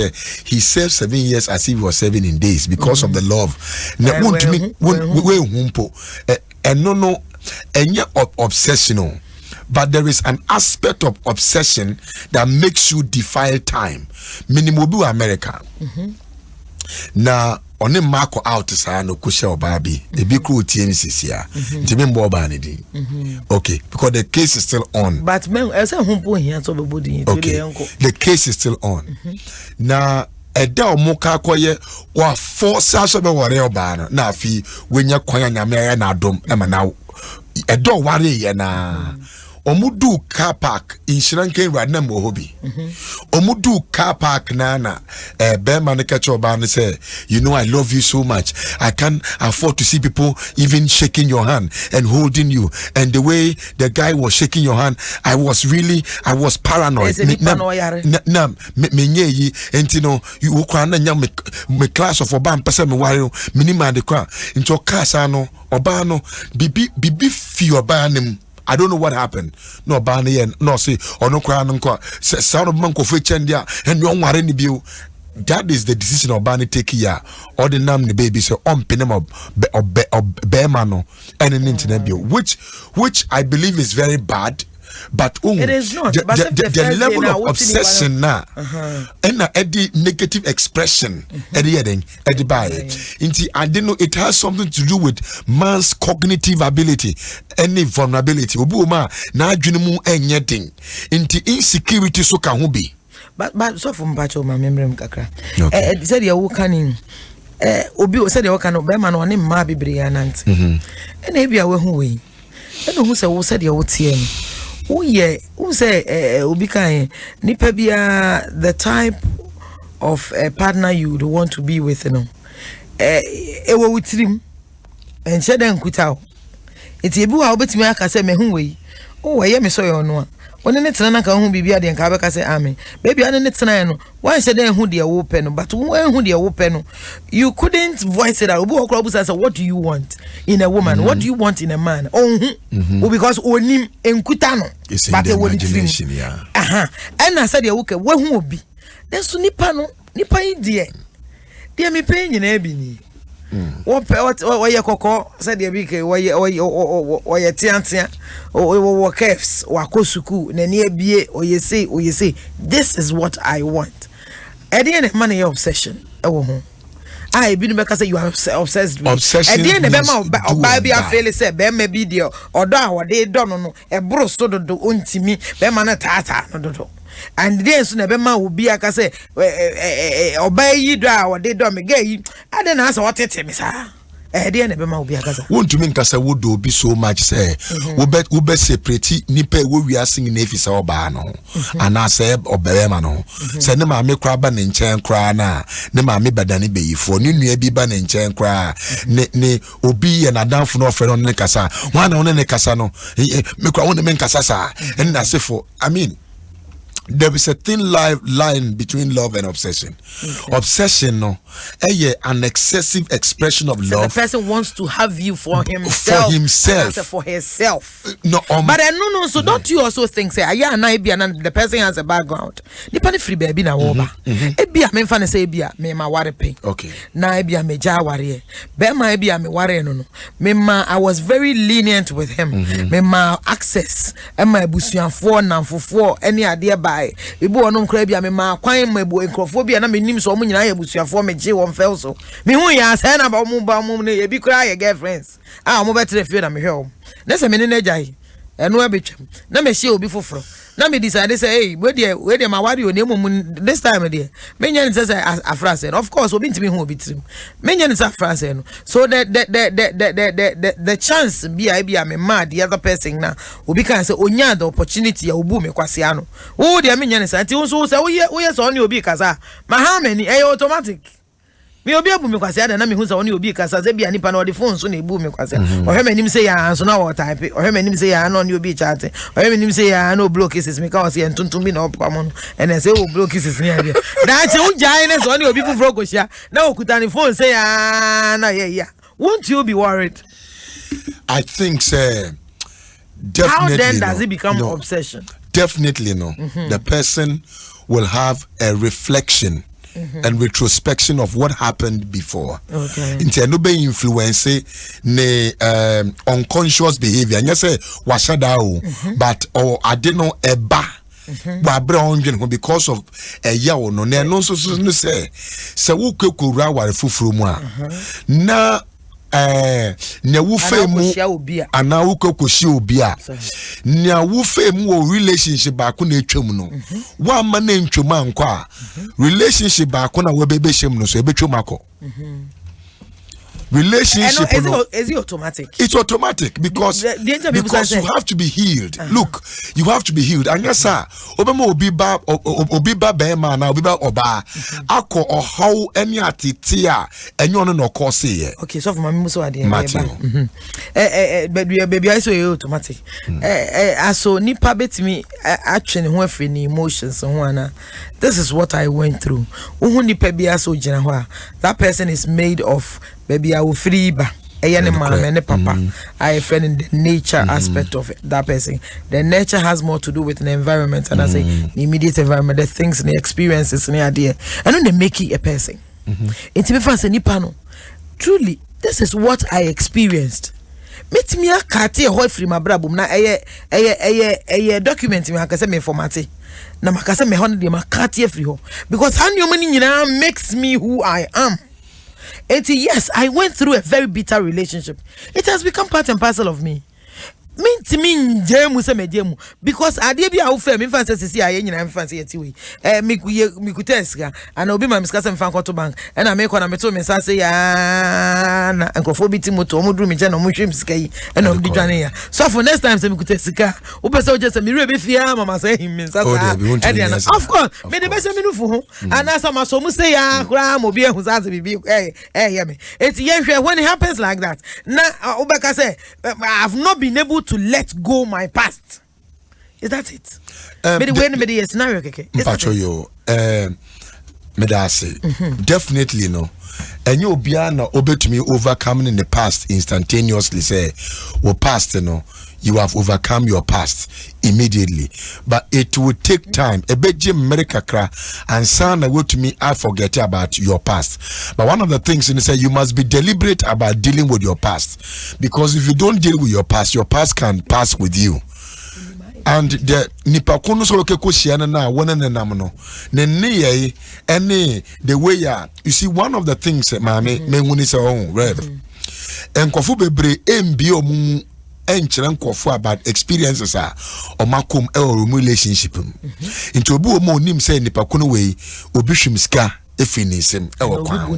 he served 7 years as if he was 7 in days because of the love. And no obsessional. But there is an aspect of obsession that makes you defile time. Minimobu America. Na oni mark out sa no kusha obabi. The big crew TNCC ya. Timimbo banidi. Okay, because the case is still on. But men okay. The case is still on. Na eda omoka koye wa force aso be wore oba na afi wenya kwanya nyame na Adom ema na edo ware ye na omudu car park in Shranken Radnam Hobby. Omudu car park nana Bearman catch your ban say, you know I love you so much. I can't afford to see people even shaking your hand and holding you. And the way the guy was shaking your hand, I was paranoid. You me class of Obama person me wari minima de kwa into kasa no Obano bibi fi Obanim. I don't know what happened. No Obani and no say or no kwa no sound of manko fe chendia and you ware ni bio. That is the decision Obani take here. Or the name the baby say penem of bearmano and an internet bio, which I believe is very bad. But it is not. The level of obsession now, and the negative expression, Eddie by it. I didn't know it has something to do with man's cognitive ability, any vulnerability. Obuma na adwene anything. Into insecurity so can be. But so from Bacho, my memory, Kakra. Said you can. Obi said you can obey man on him, Mabi Brianant. And maybe I will who we. I don't know who said you would see him. Oh yeah, who say Ubika Nipabia the type of partner you would want to be with, you know. Ewo with him and said then quit out. It's a boo how bet me I can say me who we. Oh, I am so no. When it's an account be the Kabaka say amen. Baby, I didn't know. Why said then who dear open, but who dear open? You couldn't voice it out. What do you want in a woman? What do you want in a man? Because onim enkutano. But the imagination, yeah. And I said, okay, what will be? There's nipano, nipa idea. Dear me pain in ebony. What your coco said the big or your tiantia or kefs or kosuku, near be or you say, this is what I want. At the end of money obsession. I been because you are obsessed with obsession. At the end of the baby, I feel it said, Bem be dear or down what they don't know a bro so do untimi, Bemana tata, no. And then soon a man will be like I say, obey you draw what they don't gay. I didn't answer what it is, sir. At the end of the man will be a casa. Won't you mean Casa would do be so much, say, Ube say pretty nipe we are singing if it's our bano, and I say, or Beremano. Send them a me craban and chain cry now, Nema me badani be for new be ban and chain cry, ne obi and a down for no friend on the casa, one on the casano, me cry on the men casasa, and I say for, I mean. There is a thin line between love and obsession. Okay. Obsession, no, an excessive expression of love. The person wants to have you for himself. For himself. For herself. No, but no. So don't you also think, say, the person has a background. The penny free baby na woba. Ebia me fan say ebia me ma ware pay. Okay. Na ebia me ja ware. Be ma ebia me ware no. Me ma I was very lenient with him. Me ma access. E ma ebusuafo na fofo any idea by. Ibu onom kra bia me ma kwan ma ebu enkrofo bia na menim so omo nyina ye busuafo me je won fel so me hu ya say na ba omo ne ye bi kra ye girlfriends omo betre fie na me hwe na se me ne najai eno abetwam na me hie obi foforo na me decide say hey we dey ma wari oni emu this time dey me nya nse say afra say of course obi ntimi hu obi trim me nya nse afra say no so the chance bia me mad the other person na obi kan say onya the opportunity ya obu me kwase ano wo dey me nya nse anti wo so say wo so oni obi kasa ma how many automatic me obi abu me kwase ada na me hu say oni obi kasa say bia nipa na o the phone so na ebu me kwase o he manim say ya so na wo type o he manim say ya na oni obi chat o he manim say ya na block cases me ka o say entuntum bi na opamo and say o block cases ni ya na che unjai na so oni obi fufuro go hia na okuta ni phone say ya na yeah won't you be worried? I think say definitely. How then does it become obsession? Definitely no. The person will have a reflection and retrospection of what happened before. Okay. Inte no be influence ne unconscious behavior. Nya say washada o but or I didn't know eba. Because of a yaw no ne no so say wo kwekura ware fufuru mu a na ne wo femu ana wo kokoshi obi a ne wo femu wo relationship ba ko na etwam no wa ma na ntwam anko a relationship ba ko na wo bebe hyem no so ebetwam akọ relationship. Is it automatic? It's automatic because you have to be healed. Look, you have to be healed. And yes, sir, obema obiba bema na obiba oba ako or how any atitia and you no cause here. Okay, so for my muso ade. Baby, I say automatic. So nipa betimi actually ho afri ni emotions ho ana. This is what I went through. Nipa bia so gina ho a, that person is made of baby I will free ba. Papa. I friend in the nature aspect of it, that person. The nature has more to do with the environment, and I say the immediate environment, the things and the experiences and the idea. And then they make it a person. It's me fancy nipano. Truly, this is what I experienced. Meet me a kati a hoi free my brabum na document me hakase me formati. Na makase me honey ma kati free ho. Because how your money makes me who I am. And yes, I went through a very bitter relationship. It has become part and parcel of me. Mean jemu se me jemu because ade bia wo fa me fancy sisi aye nyina me fancy yeti we me kuteska and obi ma miska se me fan to bank and na me ko na me to me sa se ya na enkofo bi ti moto omudru me je na omhwem sika yi and om di dwane ya so for next time se me kutesika wo pese wo je se me re be fia mama say him me sa of course me de be se me no fu ho and as am so mu say ya kura mo bi ehu sa se bibi hear me it ye when it happens like that na obeka say I've not been able to let go my past. Is that it? The scenario, okay? Definitely no. And you be obey to me overcoming in the past instantaneously. Say, well, past, you have overcome your past immediately, but it will take time. A bit America cra and son go to me. I forget about your past. But one of the things in say you must be deliberate about dealing with your past, because if you don't deal with your past can pass with you. And the nipa kono so ke koshia na wona na nam no ne ne any the way you see one of the things maame menhuni say oh rev enkofu bebre embi omu enkyere nkofo about experiences omakom relationship into obi omo nim say nipa kono we obi hwimska efinisem kwa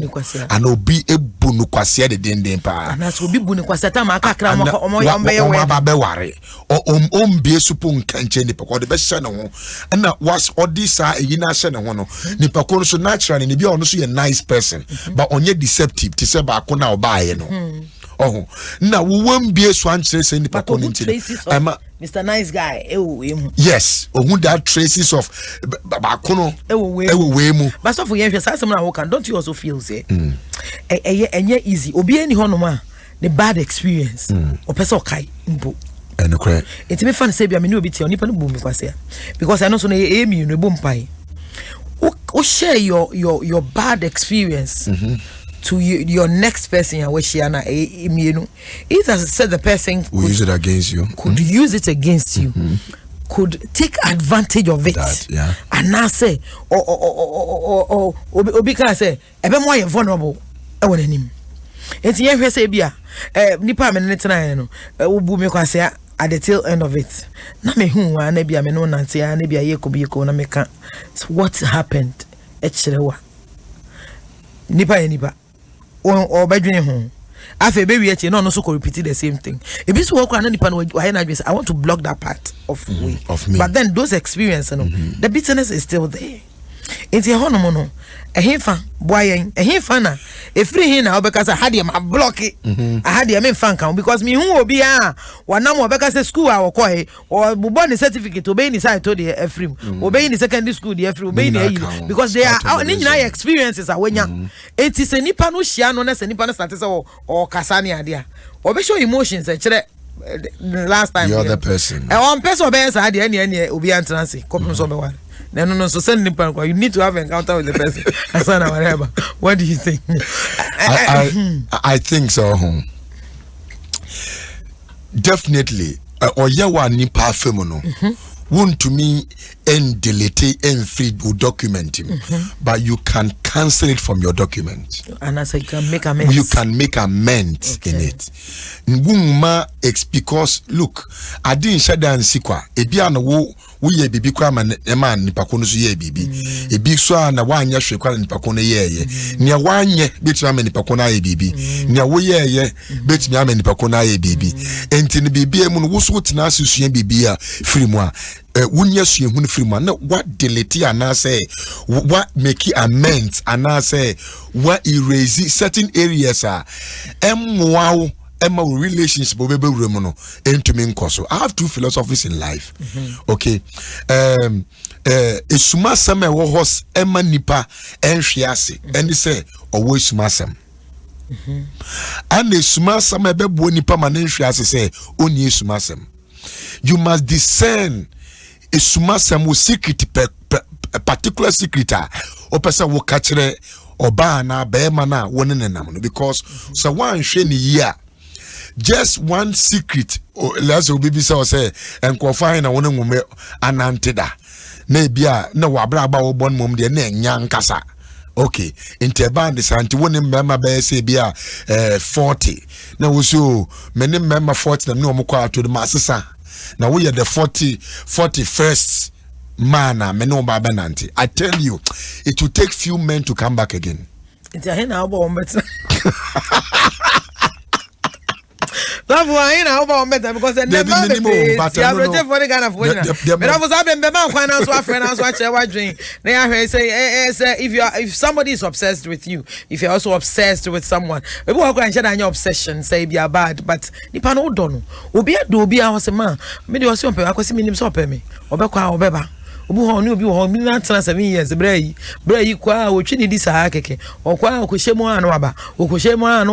and obi ebu no kwase de den pa na so obi bu ne kwase ta ma kakra omo ware ombie supo nkanche nipa ko de be hye ne ho na was odisa eyi na hye ne ho no nipa ko so naturally ne bia ono so ye nice person but onye deceptive ti se ba ko na obaye no oh na wo wambie so ankyere se nipa ko nti Mr. Nice Guy, yes, that traces of Bakono, but so for you, someone can don't you also feel say, easy, obi any honoma, the bad experience, or person kai mbo. And correct. It's me fun say, I mean, you be on nipa no boom because I know so aim you no boom pie. O share your bad experience. To your next person, either said the person could use it against you, could use it against you, could take advantage of it, and now say, Obika say, ebe more vulnerable. I want him. It's here say bia, nipa menetana no, ubu me kwase at the tail end of it. Na me hu wa na bia me no nante ya na bia ye ko na me ka. What happened? Echirewa. Nipa. Or bedroom home. After baby, no so repeat the same thing. If this work, I want to block that part of me. But then those experiences, the bitterness is still there. It's a honomono. A hinfa, boy, a hinfana. A free hina because I had him block it. I had him in fan count because me who will be one number because school our koi or born certificate obeying his side to the free obeying the secondary school the free obeying because they are our experiences are when young. It is a nipano shiano ness and nipano status or kasani idea or be show emotions and last time the other person. And one person bears had any obi antrancy couples of the one. No, so send him. You need to have an encounter with the person. Whatever. What do you think? I think so. Definitely. Or ya wa ni parfum no. Won to me and delete and free document him, but you can cancel it from your document. And as I can make amends. You can make amends in it. It's because look, I didn't shut down Sikwa. Ebiana wo ye bibi kwa man nipa kono so ye bibi. Ebi so na wanya hwe kwa nipa kono ye. Nia wanye betuma me nipa kono ye bibi. Nia wo ye betuma me nipa kono ye bibi. Enti ne bibi emu no wo so tena asusua bibi a free mu a wunya sua hu free mu na what delete ana say what make amends ana say what erase certain areas are emwa Emma relationship obebe remono into me nkoso. I have two philosophies in life. Okay. Esuma sama wo hos Emma nipa enhwease and say owo esuma sam. And esuma sama bebo nipa ma enhwease say oni esuma sam. You must discern esuma sam wo secret a particular secret o pesa wo ka kire oba na be ma na woni nenam no because so one hwe ni year just one secret let's say and qualify na wona ngume ananteda na bia na wabra ba wo bon mom de na nya nkasa okay inte band santi woni member be say bia 40 na wo so many member 40 na no mo kwa to the masesa na we are the 41st man na me no ba benanti. I tell you it will take few men to come back again. It's a na obo mbeta. Love why na obo mbeta because they never be but I don't for the kind of way na. But I was having be man kwan so afre na so a che wadwen. Na ya say if somebody is obsessed with you, if you're also obsessed with someone, we go and share that your obsession say be bad but nipa no do no. Obi ado obi a was man. Me dey was so pe akwesi me nim so pe me. Obekwa obeba. Obu ho ni obi ho mi na tena 7 years brai kwa otwi ni di saa keke okwa okohyemu anu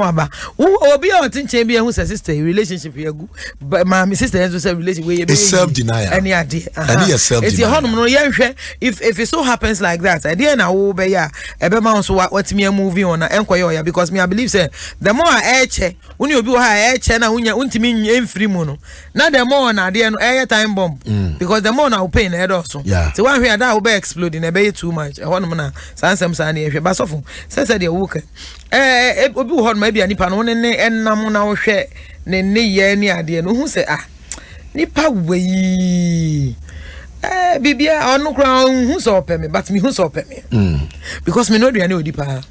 aba obi a otinche bi ehu sister relationship yegu my sister has say relationship we be self denial any ade any self denial it's honum no yenhwe if it so happens like that I dey na wo be ya ebe ma so what me moving on na enkoye ya because me I believe say the more I eche uni obi wo ha eche na unya untimi emfiri mu no na the more na ade no air time bomb because the more na pain head also so one here that will be exploding be too much I want na sansem sa na ehwe basofo say the woke obi wo ma bia nipa no ne ennam na wo hwe ne ye ni ade no hu say nipa wey bibia onu kra hu so peme but me hu so peme because me no duane odipa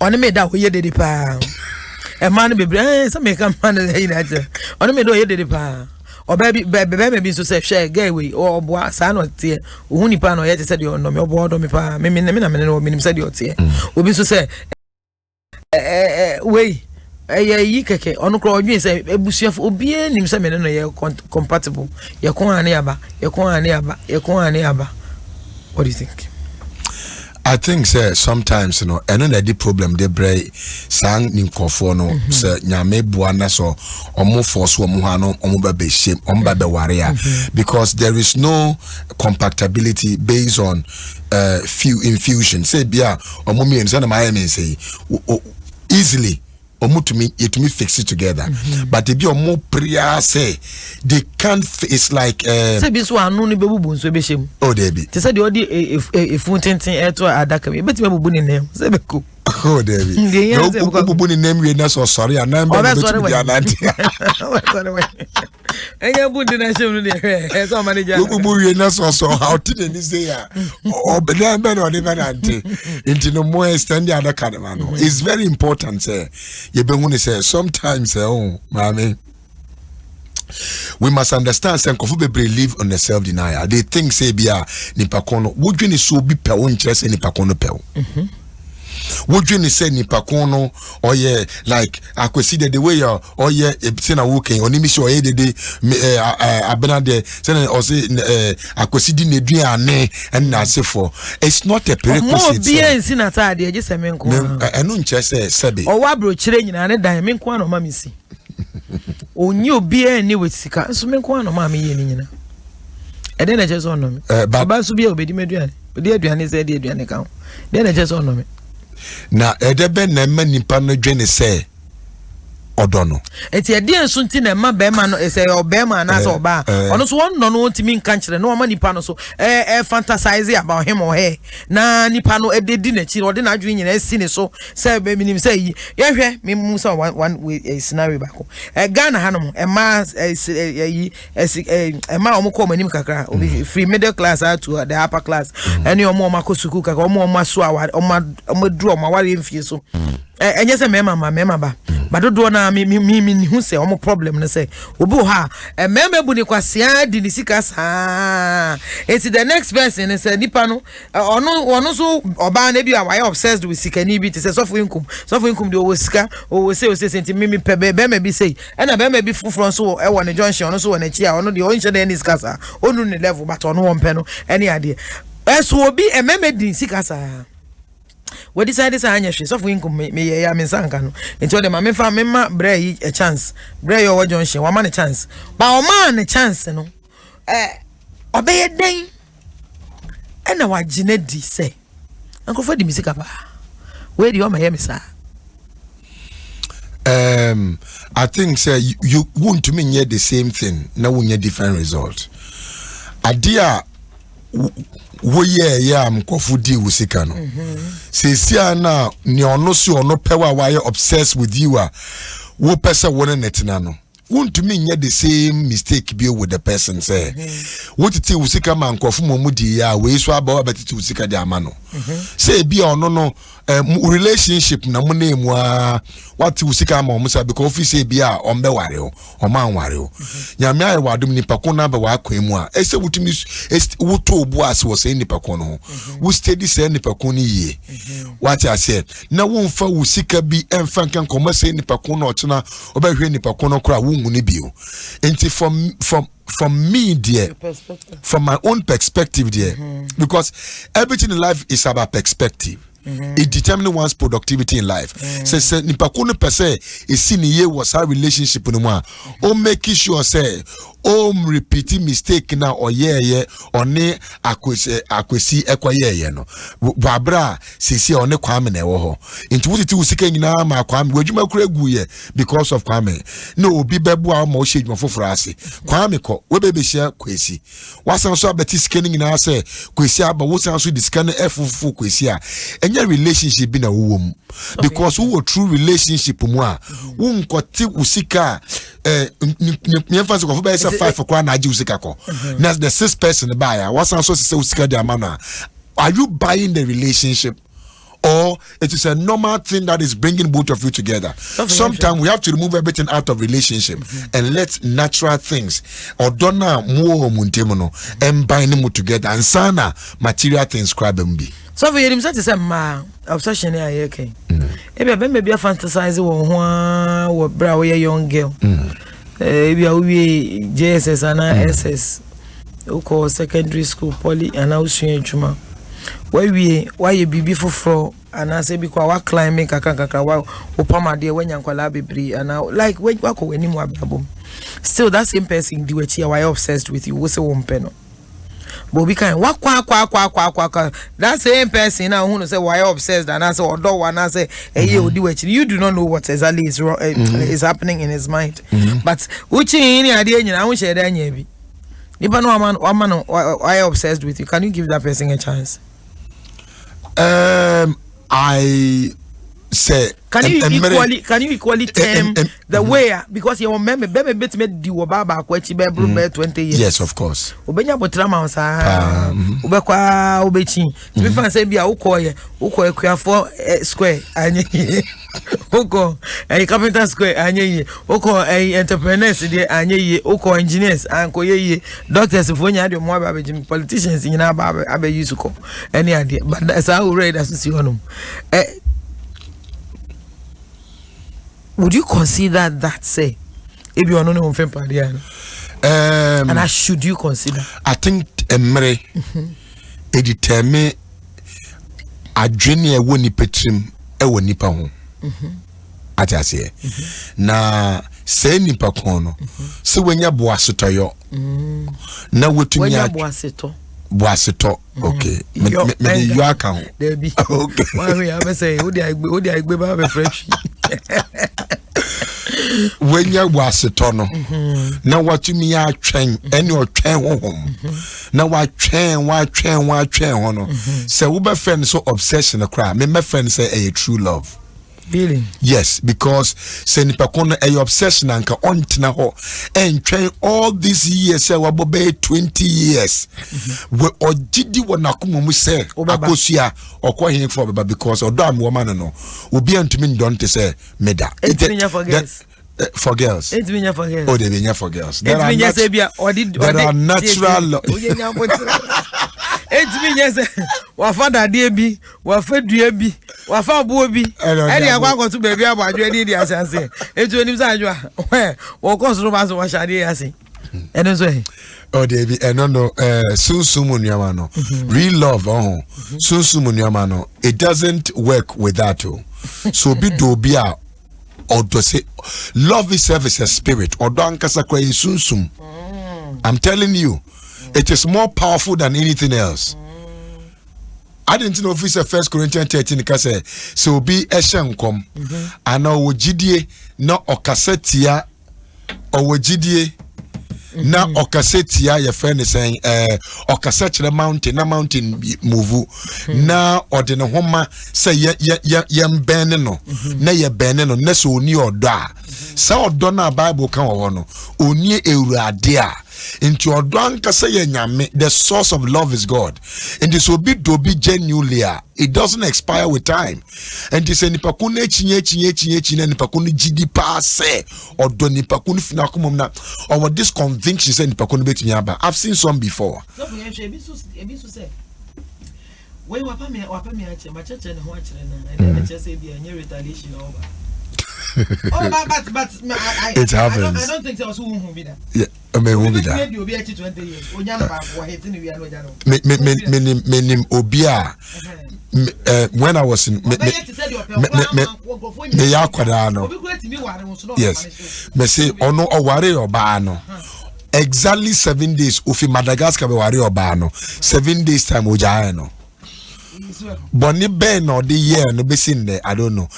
oni me da wo ye dedi pa e man bebre so me kan man dey na je oni me do ye dedi pa o baby be so say share guy we o boa sa no tie o nipa no ye te say de no me obo do me pa me no me nim say de o tie obi so say we yi keke onu kro odwin say ebusuafo obi nim say me no ye compatible ye kon ane aba what do you think? I think sometimes another the problem they bring sang ninkofo no say nyame buana so omo force omo ha no omo ba be shame omo ba be warrior because there is no compatibility based on few infusion say bia omo me say na my men say easily omo to me fix it together but if you omo prayer say they can't it's like say this one no ni bebubu nso be shem oh there be they say the odi if funtintin eto adaka me betima bubu ni nem say be ko oh there be no bubu ni nem we na so sorry and na be betima dia nanti enya bundi na shem no dey so manager bubu we na so how to ni say ya o be na be no dey nanti into no more extend the adaka no it's very important say you be nguni say sometimes oh mami we must understand say kofu bebre live on the self denial they think say bia nipa kono wodwini so bi pe won kire say nipa kono pe wodwini say nipa kono oye like akwesi the way you oye ebiti na woken onimi so oye de abena de say o say akwesi di neduane and na say for it's not a prerequisite mo bia nsi na ta de je me nko enu nche say sebe o wa bro kire nyina ne dan me nko na ma misi onyi obi ani wetika so me nko na ma me ye ni nyina e de na je so no me ba so bia obedi meduane odi aduane say de aduane kan de na je so no me na edebe na ma nipa no dwene say odono eti e die nso nti na ma be ma no say obema na so oba ono so won no no ntimi nka nkire no ma nipa no so fantasize about him or her na nipa no ededi na chi ode na adwe nyina esi ne so say be minim say yi ye hwe me mu so one scenario ba ko Ghana hanom ma yi ma omo ko manim kakra obi free middle class to the upper class any omo makosuku kakra omo so aware omo duru omo aware mfie so enye se mema ba badodo na mi hu se omo problem no say obi ha mema bu ni kwasia di ni sika saa it's the next person say nipa no ono so oba na bi why obsessed with sika ni bi te say so for income de o sika o say senti mi pebe be me bi say na be me bi fufuro so e won junction ono so won achi a ono de o nche de ni sika saa onu ni level but ono won pe no any ade eso obi mema di sika saa we decided to hanya she so for income me ya me sanka no enti o de ma me fa me ma bray a chance bray your junction wa man a chance ba o man a chance no obey den e na wa gine di say anko for di music ba we di o ma hear me sa I think say you want to mean the same thing na won different result adia wo ye am kofu di wusika no sesia na ni ono so ono pewa why obsessed with you wo pesa wona netina no want to mean the same mistake be with the person say what ti wusika man kofu momudi ya we so aba betiti wusika di ama no say bi ono no relationship na mo na mu what wusika ma omo say because office bi a ombe ware o man ware o nyame aye wadum nipa ko na ba wa kwemu a ese wutumi wuto obu ase wo say nipa ko no wo steady say nipa ko ni ye what I said na wo mfa wusika bi emfa nkan ko ma say nipa ko no ochina obahwe nipa ko no kra wo ngune bio enti from me dear from my own perspective dear because everything in life is about perspective. It determines one's productivity in life. Say nipa ko no per se e si ni ye was our relationship no ma o make sure say o repeating mistake na o ye oni akwesi ekwaye no babra sisi oni kwame na ewo ho nti wutiti usika nyina ma kwame wadwuma kura gu ye because of kwame no obi bebu a ma o shedwuma foforo ase kwame ko we bebe hia kwesi wasan so abeti sika nyina say kwesi aba wo san so disika na efufu kwesi a enya relationship bi na wo mu because wo true relationship mu a wo nkoti usika me fancy ko be say 5 kwa na agi usika ko na the 6th person buy what so say usika the amana are you buying the relationship or it is a normal thing that is bringing both of you together? Sometimes we have to remove everything out of relationship and let natural things or donna more muntemono and bind them together and sana material things crab and be. So for you say ma obsession here okay. Maybe maybe a fantasize wo bra we young girl. Maybe we JSS and SS. Uko secondary school poly and now suen juma. Why you be for and I say because wa climbing kakaka wa opama de when yankwala bebre and now like when wako weni mu ababom. Still that same person do it here why obsessed with you wo say wo mpeno. But we can walk that same person now who say why obsessed and I say or do one I say you do not know what exactly is wrong is happening in his mind. But which any idea you know share that nyebi. If no man why obsessed with you, can you give that person a chance? I say can you equally term the way because you remember baby bit me di baba kwachi be 20 years. Yes, of course. Obenya botrama sa obekwa obechi me fan say bia ukoye for square anye uko carpenter square anye uko entrepreneurs dey anye uko engineers anko ye doctors for nya dey mo abeji politicians nyina abe use ko any idea but that's how read as you know. Would you consider that say if you are not on fame party and should you consider? I think emre e determine adwene e woni petrim e woni pa ho atase na se nipa kon no se wanya boasotoyo na wotumi wanya boaseto okay me you account there be okay why we have say who dey agbe ba be fresh when you was a tunnel. Now what you mean? I train and your train home. Now I train, honor. So we be friends so obsession a crime. Me my friends say a true love. Really? Yes, because say nipa kono a obsession anka ontina ho and train all these years say we be 20 years. We ogidi wona komo mu say akosua okwohin for baba because odo am woman no obi antumi don te say meda. For girls. It's been for girls. Oh, they been for girls. There are natural. It's been yes. Wafada debi, wafedue bi, wafabu bi. Any akwa to baby about you need as I say. It's when you say, well, cause Romas was shady as he. And then say, oh, they be and no, Sunsumunyamano. Real love, oh, Sunsumunyamano. It doesn't work with that, too. So be do be out. Or to say love itself is a spirit or don't sunsum. I'm telling you, it is more powerful than anything else. I didn't know if it's a 1 Corinthians 13 say so be a shankom and now wojidie na okasetia or wojidie na okasetia your friend is saying okasech the mountain na mountain move na ode ne homa say yem bene no na ye bene no na so oni odo a say odo na bible kan wo no oni ewurade a into odo anka say ye nyame. The source of love is God and this will be genuinely it doesn't expire with time and this nipa kunu echinye nipa kunu gidi pa say odo nipa kunu fina komom na or this conviction say nipa kunu betumi aba. I've seen some before. So for ebi so say when wapa me ache ma cheche ne ho akere na and cheche say be any retaliation over. Oh, but it happens. I don't think there was who be that. Yeah, I mean, who be that? Maybe you'll be 20 years. Menim obia. When I was in yes, me say ono oware oba no. Exactly 7 days. Ofi Madagascar be ware oba no. 7 days time oja no. Bonnie Ben or the year no be seen there, I don't know.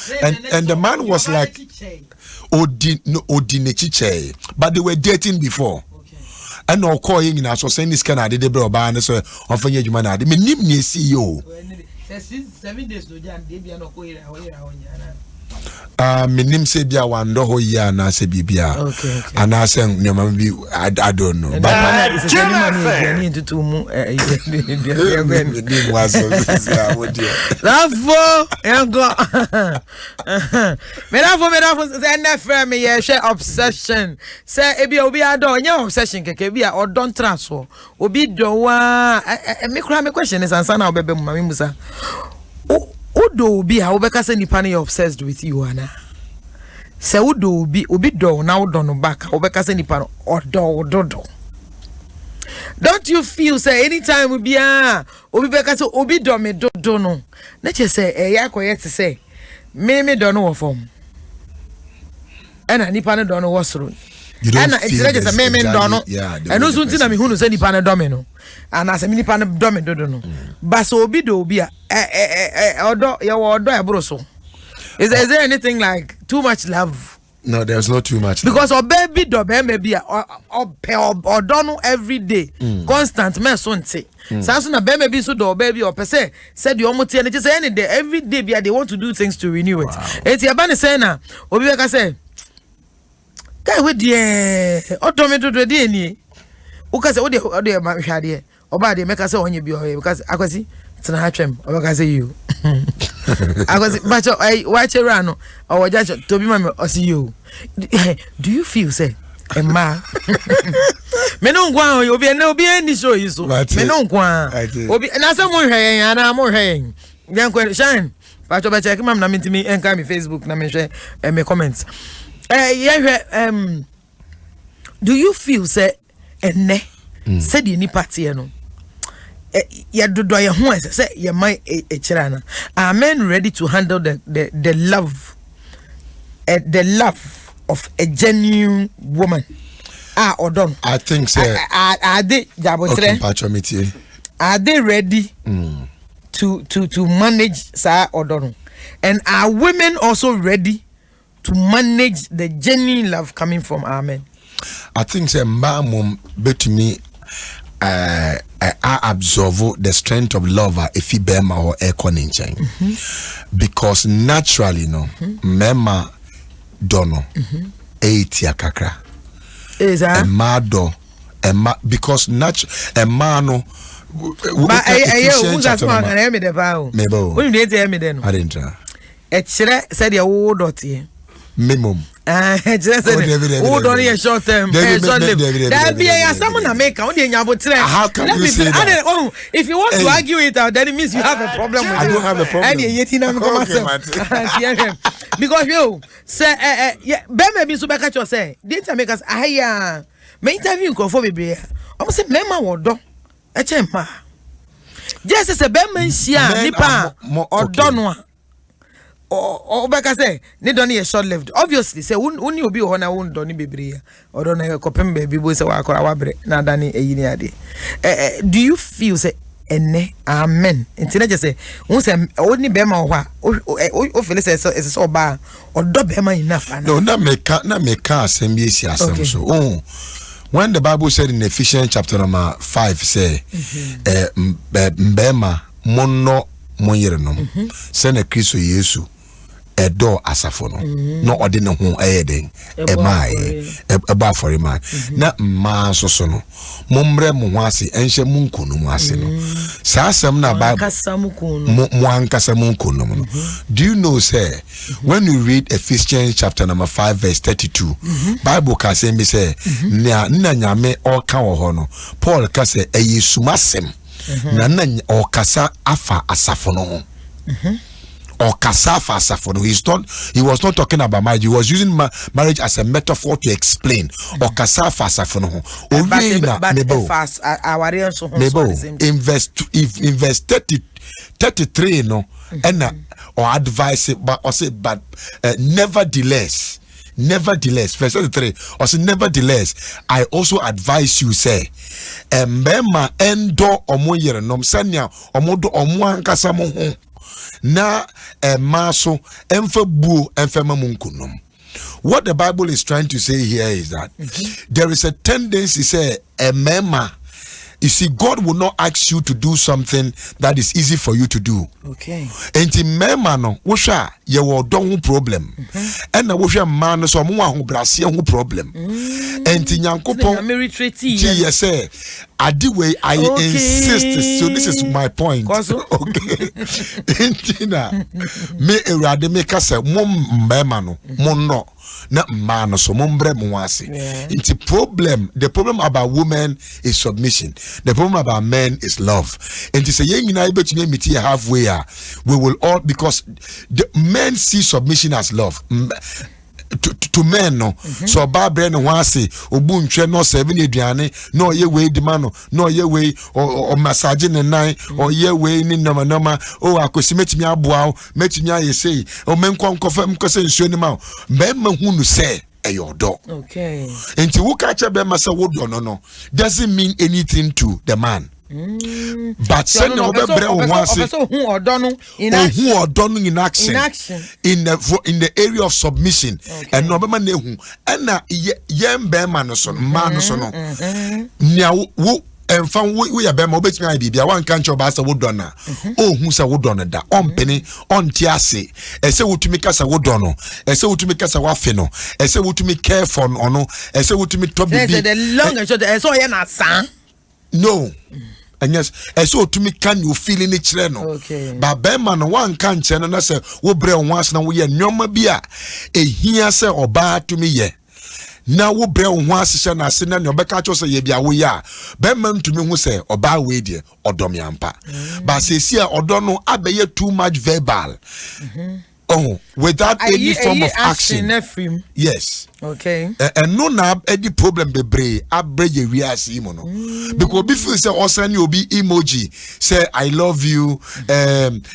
And the man was like Odinechiche, but they were dating before. And no calling in us or saying this kind of the bro ban so on for you man. I mean nimni CEO. 7 days no jam dey bia no ko here minim se bia wando ho ya na se bibia. Okay. And I say I don't know. But obsession. Say ebi obi ado nya obsession keke bia or don't transfer. Obi do wa me kura me question is answer na obebe mu mami musa. Udo be how beka say nipa na obsessed with you ana. Say udo obi do na udo no back how beka say nipa odo. Don't you feel say anytime we be obi beka say obi do me do no. Na che say ya koyet say me do no form. Ana nipa na do no wasoro. And it's like a me dono. And no soon na me hunu say nipa na do me no. And as a nipa na do me do no. But so obi do obi odo ya odo e bro so. Is there anything like too much love? No, there's not too much love. Because o baby do be maybe odo no every day. Constant me so nte. Sanso na be maybe so do baby o pese said you almost any say any day every day be they want to do things to renew it. Eti aba ne say na obi be ka say guy we dey automated do dey ni uka say o dey ma hwa dey oba dey make say onye bi o because akwasi tena hatwem oba say you akwasi bacho watch run o waja to be ma o see you. Do you feel say Emma me no nkwa obi na obi ani show you so me no nkwa obi na say mo hwe yan na mo hwe yan kwa shine bacho ba check mam na mentimi enka me Facebook na me hwe me comments. Do you feel say ene say the ni party no ya do ya ho say ya mai echirana are men ready to handle the love of a genuine woman odon? I think so. Are they jabotre are they ready to manage sa odon? And are women also ready to manage the genuine love coming from our men? I think say mom bet me I absorb the strength of love if he bear my or because naturally no mema dono eighty kakra is that mado because a mano but who's that one can me the bow when you tell me then I didn't said your old dotty minimum just who don't hear short term short live that be someone I make how can you say that? Oh, if you want to argue it out then it means you have a problem with it. I don't have a problem because you say be so back at you say didn't make us me interview go for be I'm say mema wodo e chempa just say be man sia nipa odo no o beka say ne don e short lived obviously say woni obi ho na won don bebre odo na kopem baby bo say wa akora wabre na dani eyini ade do you feel say ene amen ntina je say won say oni be ma ho o feel say so oba odo be ma enough no na meka asem bi esi asem so when the Bible said in Ephesians chapter number 5 say mbema monno monyerenom se na Kristo Yesu edo asafo no no ode ne ho eyeden eba for man na ma so no momre mo ho ase enhye mu nkonum ase no sa asem na Bible mo ankasa mu nkonum no do you know say when you read Ephesians chapter number 5 verse 32 Bible ka say me say na nyame o ka wo ho no Paul ka say eyisumasem na o kasa afa asafo no ho or kasafa asafo. He was not talking about marriage. He was using marriage as a metaphor to explain. Or kasafa asafo. In verse 33 no or advice but nevertheless verse 33 or say nevertheless I also advise you say mbema endo omo yerenom sanya omodo omo ankasa mo ho na maso emfa buo emfa mamunkunum. What the Bible is trying to say here is that there is a tendency say mema. You see, God will not ask you to do something that is easy for you to do. Okay. And in mema no, wosha ye wo don problem. And na wosha man so mo ho brase ho problem. And in Yankopon yes say way I insist. So this is my point. Okay. Entina me erade me ka say mo mema no mo no na man so mo mbre mo ase. The problem about women is submission. The problem about men is love. And to say yengina between meet here halfway, we will all, because the men see submission as love. To men no so ba bre no wase obu ntwe no 7 eduane no ye we di ma no ye we o massage ne nan o ye we ni nama o akosi metimi aboa metimi ayesei o menkonkofa mkose nsuo ni ma be ma hunu se eyodo. Okay. Enti wo ka che be ma se wo do no doesn't mean anything to the man. But send no in action in the area of submission. And no be man ehu na yem be man so man so no nya wo emfa wo ya be ma obetimi ai bibia wan kan cho ba sa wo do na hu sa wo do na da ompeni onti ase ese wotumi kasa wo do no ese wotumi kasa wa fe no ese wotumi care for ono ese wotumi to bibi the long and short ese o ye na san no. And yes, so to me can you feel in each no? Okay. But Bema no one can channel na say wo bre once na wo ye nyoma bia e hia say oba to me ye. Na wo bre once say na say na ne obeka cho say ye bia wo ya. Bema to me hu say oba we de odom yampa. But say see odo no abeye too much verbal. Oh, without any form of action. Yes. Okay. And no na any problem be bre abrege we asi mo no. Because before say osan you be emoji say I love you and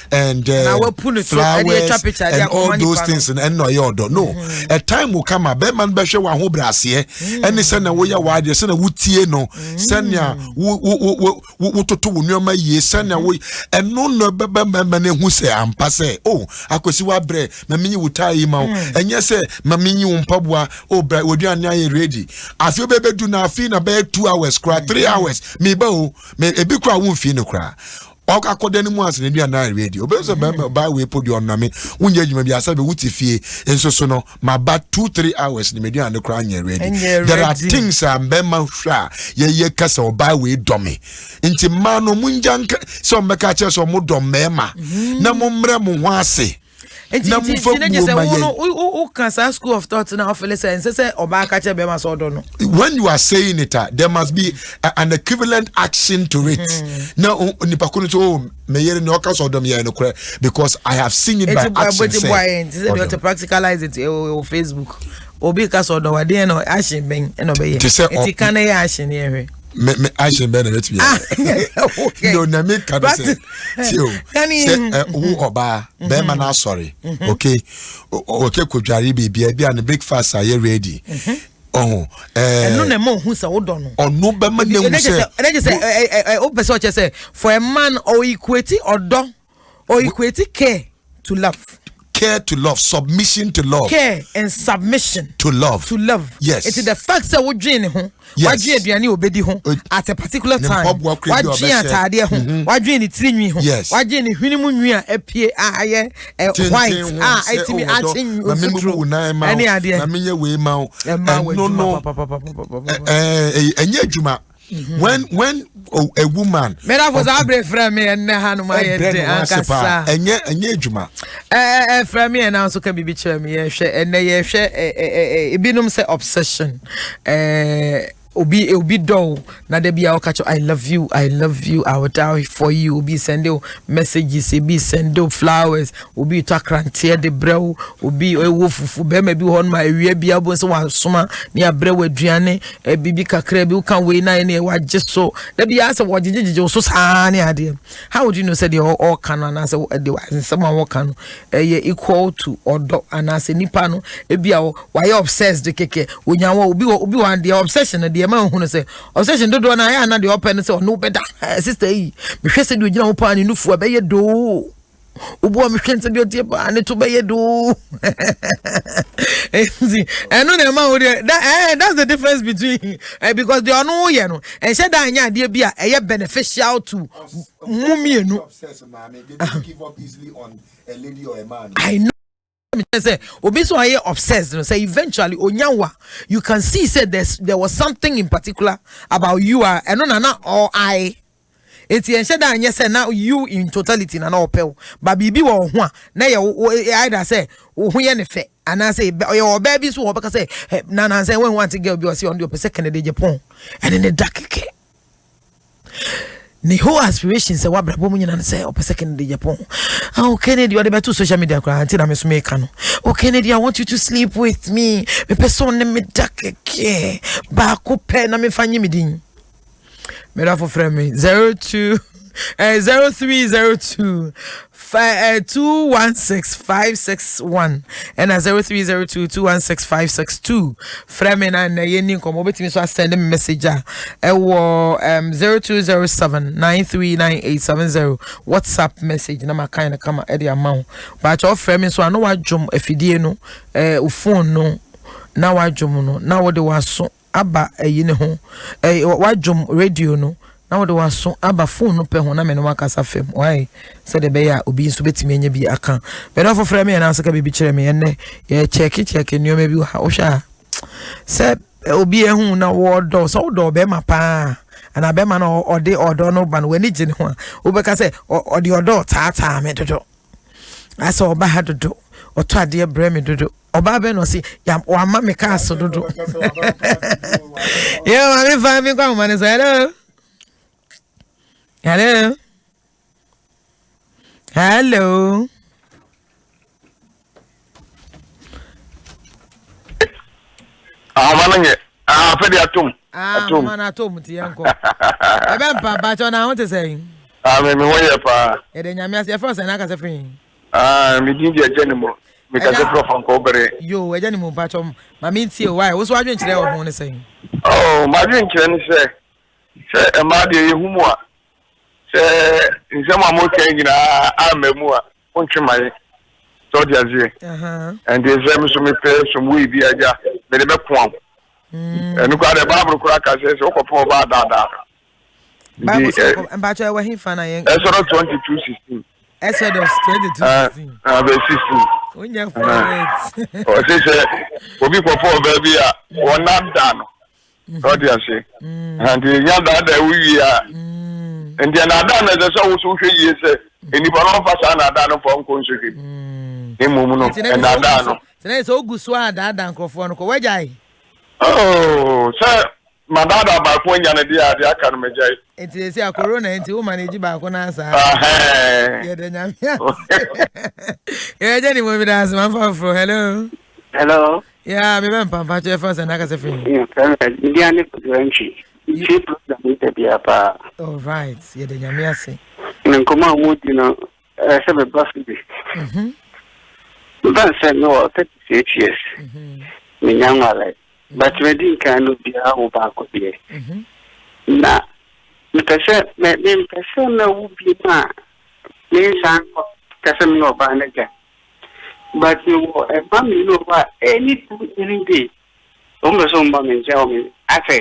flowers and all those things and no yodo. No. A time will come be man be hwe wa ho brase and say na wo ya wa de say na wutie no senya wo toto wo nyoma ye senya wo and no be na hu say ampa say oh akosi wa bre maminyi wutai ma enye se maminyi umpabwa o bra woduane aye ready afio bebedu na afi na be 2 hours kra 3 hours me ba o me ebi kra wo mfi no kra oka kodani mu ase ne na ready obezo ba we podium na me wunye djuma bi asa be wuti fie enso so no ma ba 2-3 hours ne meduane kra anya ready there are things be ma hwa ye kasa oba we dome nti ma no munjanka so mbeka che so mo dom mema na mo mre mo ho ase na mo fa wo can school of thought na ofele say oba ka che be ma so do no when you are saying it there must be an equivalent action to it now nipa kunu to meyere no ka so do me no kure because I have seen it by action say you to practicalize it on Facebook obi ka so do wade no action ben no be it can action here me action ben let me no na me ka say tio say who oba be ma na sorry okay kodware bibia bia na breakfast are ready oh no na mo hu say wo do no onu be ma na say o person say for a man or equate odo or equate care to love submission to love care and submission to love yes it is the fact that we dream ho wa dream aduane obedi ho at a particular time wa dream atade ho wa dream tirinwi ho wa dream hwinimu nwi a apie aye white etimi achin futuro ani ade na menye we ma no enye adwuma when a woman mera for abre frame and hanu ma yede ankasa enye adwuma frame and also can be chere me ye hwe enne ye hwe ebinum say obsession obi do na de bia okacho I love you I will die for you obi send you messages obi send you flowers obi to akrantie de brew obi ewo fufu be ma bi hon ma ewie bia bo so wa soma ne abrew aduane bibi kakra bi ukan we na ne wa geso de bia se wo gigigige so saa ne ade how would you know say the all can na say the someone wo kan equal to odo and say nipa no e bia why obsessed de keke onyawo obi wan the obsession de ma hu no say obsession dodo na ya na de open say no better sister yi me hwese de ogina wo pa ni nufu be ye do ubo me hwese de otie pa ni to be ye do see and no na ma wo that's the difference between because they are no ye no and say that anya de bia e beneficial to mumienu they don't give up easily on a lady or a man. I know say obi so are obsessed no say eventually onyawa you can see say there was something in particular about you and no na or I it's ensure that anya say now you in totality na opel but bibi wo ho na ye either say wo ye ne fe and I say your baby so wo say na say when want to girl be say on the second day Japan and in the dark ni whole aspiration say wa brabo munyina say o second day Japan Kennedy or the better social media until I'm a make no Kennedy I want you to sleep with me me person me dakeke ba ko pe na me fanyi me din me da for friend me 0302 216561 and 0302 216562 frame na yeni nkomo betimi so send me message a 0207 939870 WhatsApp message na makan na kama e de amount but your frame so no wadwom afidie no phone no na wadwom no na wo de waso aba eyine ho wadwom radio no na wo de waso aba phone no pe ho na me no makasa fem why say the be ya obi nso betimi anya bi aka be no for frame me na so ka bibi kire me enne ye check nyo me bi ha wo hwa say obi ehun na wo do so do be ma pa ana be ma na ode odo no ba no wani gine ho wo be ka say ode odo tata me dodo asa oba ha dodo oto ade bre me dodo oba be no si ya wa ma me ka so dodo yo ma me fa me kwa ma ne so hello mananye fedi atom mana atom ti yanko ebe mpa ba cho na ho te say me woye pa e de nyame ase first na ka se fin me di je jenimo me ka se profan ko bere yo e jenimo ba cho ma me tie why wo so adwen kire wo ho ne say ma adwen kire ni se e ma de yehumu a se nzema mo kan nyina amemu a ontwe mai So they are and they say me pay some we be aja me be kwam and ko the Bible crack says okofo ba da Bible say mbacho we him na yen Exodus 22:16 Exodus 22:16 verse 16 Onya for it o say obi kofo baby a wonam da no so they say and the yada we are and then ada na the so wo hwe yi say enipa no fa sa na ada no for nkonso hwe emumu no and ada no tena so oguso ada nkrofo no ko wajai oh sir madada ba ko nya na dia de aka no majai enti say corona enti wo manage ba ko na asa ye de nyam ye je ni mo bi das man for hello yeah me ben pam fa che fa se na ka se fi dia ni ko ranchi chief da ni te bia pa all right ye de nyam ase Nkommo mo di no se be basidi But say no 38 years. Me nyanga like but me din kan no bia wo ba ko bia. Na me pese na wo bi ma me san ko pese no ba na ga. But you e ba mi no ba any day. O me so mba me ja o me afa.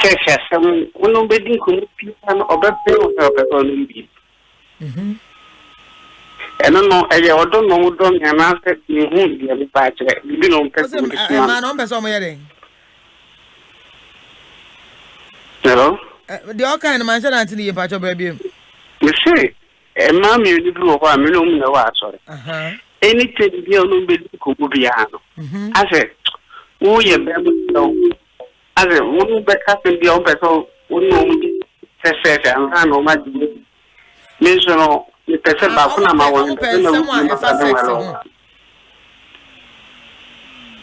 Se some wono be din ko pi na obepe o pe ko no bi. And no, I don't know what don't answer you the patch. You know, man on person here. Hello? The all kind of man should answer the patch of baby. You see, a mammy, you do what I'm no sorry. Anything you know, could be I said, oh, yeah, baby, I said, wouldn't back up in the old person, wouldn't say, and I know my mention. The person back on my one.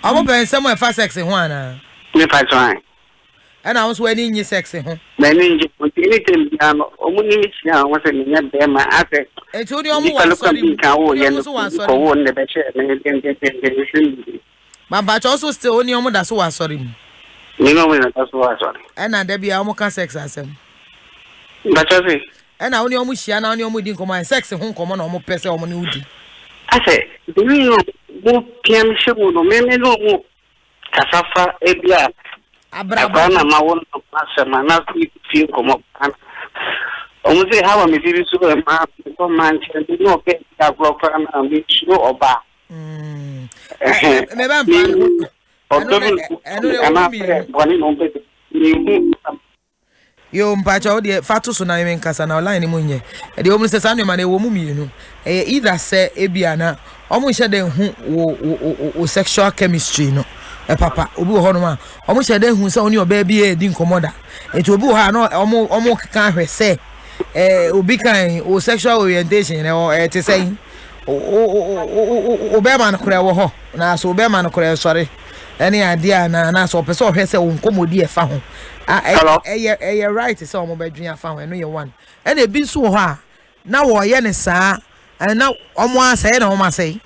I will pay someone for sexy one. If I try. And I was wearing your sexy. Many anything, only was in them. I said, it's only almost one the better. But also still only almost that's what sorry. You know, that's what sorry. And I be almost sex as him. But I say, and I only almost share now, only didn't come my sex and home common almost person or money. I say, do you know, PM show no men no more Casafa, Ebia, Abraham, my own master, my not feel come up. Almost say, how am I feeling so a man, no pay that broker and be sure or bar. Yo mpacha de fatu so na yen kasa na online mu nye e de omu se sa nwema na ewo mu mienu e either say ebia na omu hye de hu wo sexual chemistry no e papa obi ho no ma omu hye de hu se oni oba bia e di nkomoda enti obi ha na omu kan hwe se obi kan o sexual orientation e te say o be man kura wo ho na so be man kura sorry any idea na so person hwe se wo nkomodi e fa ho right say omo bedwin afa ho eno ye one and e bi so ho a na wo ye ne saa na omo asay na omo asay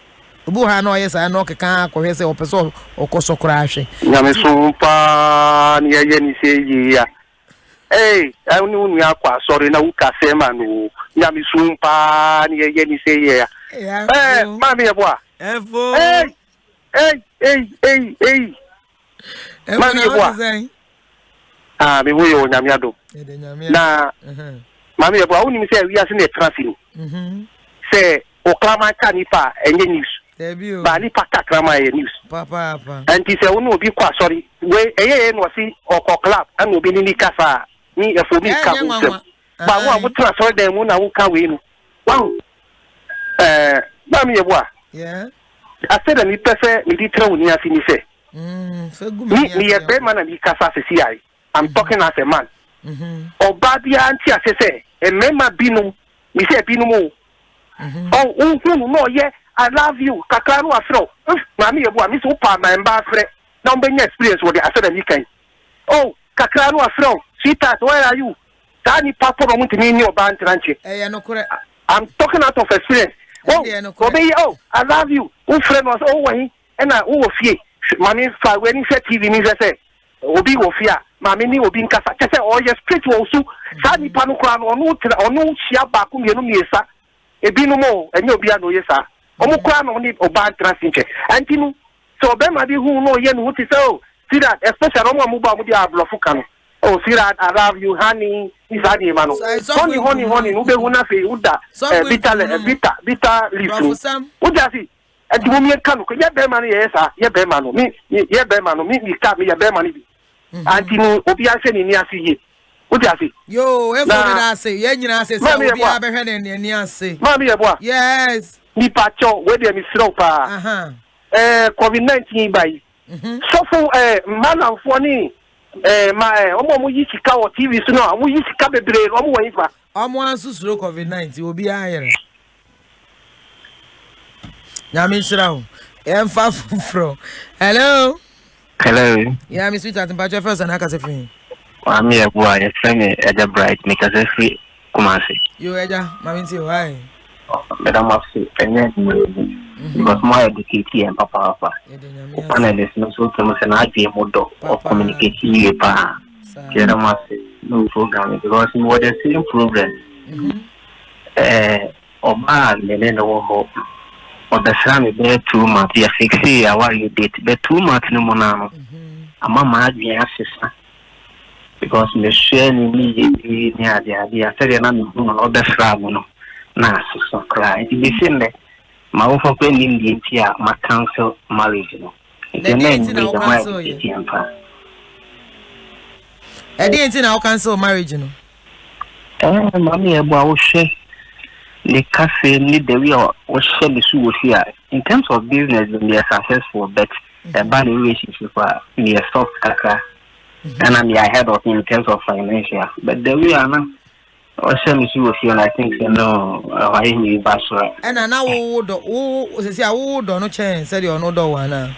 obu ha na o ye saa na okeka akohwe se opeso okoso kura ahwe nyame so pa ni ye ni se yi ya ani unu akwa sorry na uka se ma no nyame so pa ni ye ni se yi ya mami e boa efo mami e boa me wo yo nyame Adom na mami e boa uni se wi ase na traffic se o klama ka nipa enye news ba nipa ka klama e news papa anti se unu obi kwa sorry we eye no si oko club an obi ni kasa ni efo mi ka wo ba wo abu transfer dem mu na wo ka we no wow mami e boa ase da ni pese ni di trawo ni asi ni se ni e be man na ni kasa se si ai I'm talking as a man. Obadia anti asese e mema binu mi se binu mo. No ye I love you kakanu afro. Mami ebu ami so pa my mba afre. Na mbenya experience wo de aseda ni kan. Oh kakanu afro. Sweetheart where are you? Tani papa no mutimi ni oba antranche. No kure. I'm talking out of experience. Oh I love you. Un friend was we na wo fie. Mami fa we ni se TV ni se obi wo fia mami ni obi nkasa kese o ye spiritual so sa nipa no kra no onu hia ba ko mienu miesa ebi no mo enye obi ano yesa Omukwa no need oba transinche. Antinu so be ma bi hu no ye no ti say see that especially omo ba mu dia ablofuka no. Oh, see that I love you, honey. Is that the man? Honey. Ube huna fe uda. Bitter leaf. Uda si. And you me kanu. Ye be mani yesa. Ye be manu. Me ka me ye be mani bi. Anti obi ase ni ni ase ye. Uda si. Yo, e for me ase. Ye nyina ase say obi abehwe ne ni ase. Mami ye boa. Yes. Ni pacho we dey mi slow pa. COVID-19 bai. So for man and funny. Omo yi sika o TV so no omo yi sika bebre omo wan ifa omo ansu suro COVID-19 obi ayere nyame shira ho emfa fufro hello yeah me sweet at patch first na kase fin am here boy yes me eja bright me kase free kumasi yo eja mami ti why madam afsi enye because more educated and papa panelists no so to say na adwe modo of communication you pa kira must no program because we were the same problem oba lele no ho odasra me be 2 months ya fix our you date be 2 months no mo na no ama ma adwe asesa because me share ni ade afere na me no odasra mo no na asesa cry it be seen ma wo fa ni ndi ntia ma cancel marriage no the name na cancel ye enti na cancel marriage no mami e bo a wo hwe le cafe ni the way o hwe le su wo fia in terms of business they are successful but the bad relationship we are soft kaka and I'm ahead of in terms of financial but the way ana o hwe me su wo fia I think no why he basura and na wo do se sia wo do no chen se de ono do wana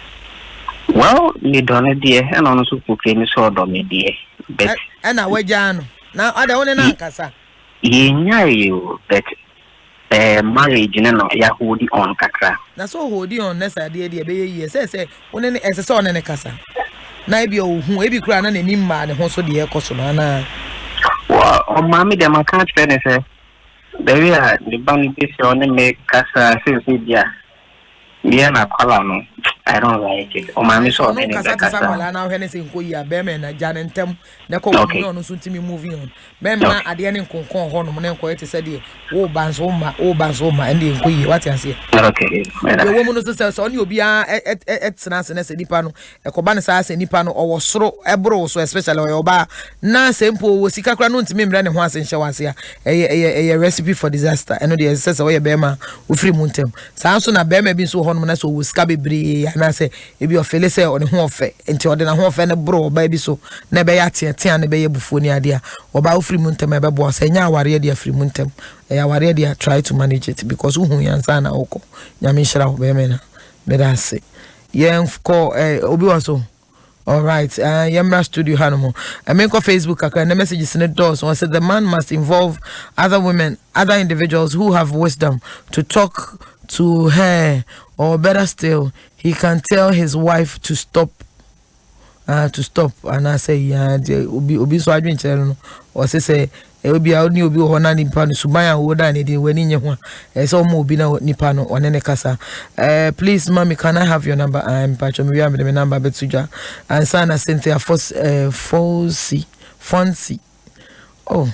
well me do no de and ono so ko me so do me de but and na waja no na ada woni na nkasa yenya you but marriage no ya hold on kakra na so hold on na sa de be ye se woni ne ese so ne kasa na e bi ohun e bi kura na nani mma ne ho so de e koso na o mami de man can't finish it there we are the band this on me kasa se dia na kwala no I don't like it o mami so ne kasa kwala na hwe ne se nko yi be me na jane ntem na ko no no so ntimi moving on me ma ade ne nkonkon ho no ne nko ete se de wo banzo ma ende nko yi what you say okay the woman no so on obi a etena se ne se nipa no ekoba ne sa se nipa no owo soro ebro so especially oba na sempo wo sika kra no ntimi mra ne ho ase nhye wase a recipe for disaster eno de se wo ye be ma wo free muntem sa so na be ma bi so ho no na so wo sika bebre na se ebi ofele se one ho ofe enti ode na ho ofe ne bro ba bi so na be ya tia ne be ye bufuo ni ade a oba wo free muntem e be bo se nya aware de free muntem e aware de try to manage it because who yansa na okọ nyame hira ho be me na me da se yen ko obi waso all right yemra studio hanomo I make on Facebook akra na messages in the doors one said the man must involve other women other individuals who have wisdom to talk to her or better still he can tell his wife to stop and I say obi so adwen chere no o say obi a oni obi ho na nipa no suban a wo da ne din wani nye ho so mo obi na nipa no one ne kasa please mommy can I have your number I'm patch me am the number betuja and sana Cynthia Fonsi oh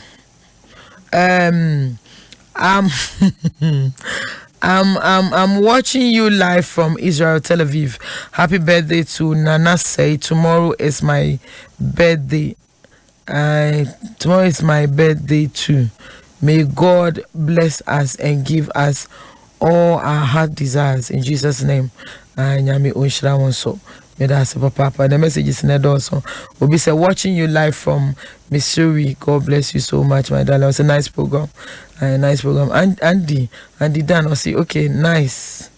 I'm watching you live from Israel, Tel Aviv. Happy birthday to Nana Say. Tomorrow is my birthday. Tomorrow is my birthday too. May God bless us and give us all our heart desires in Jesus' name. Nyame onshira wonso. May that's papa. The message is in the door. So we'll be watching you live from Missouri. God bless you so much, my darling. It was a nice program. Nice program. Andy Dan will say, okay, nice.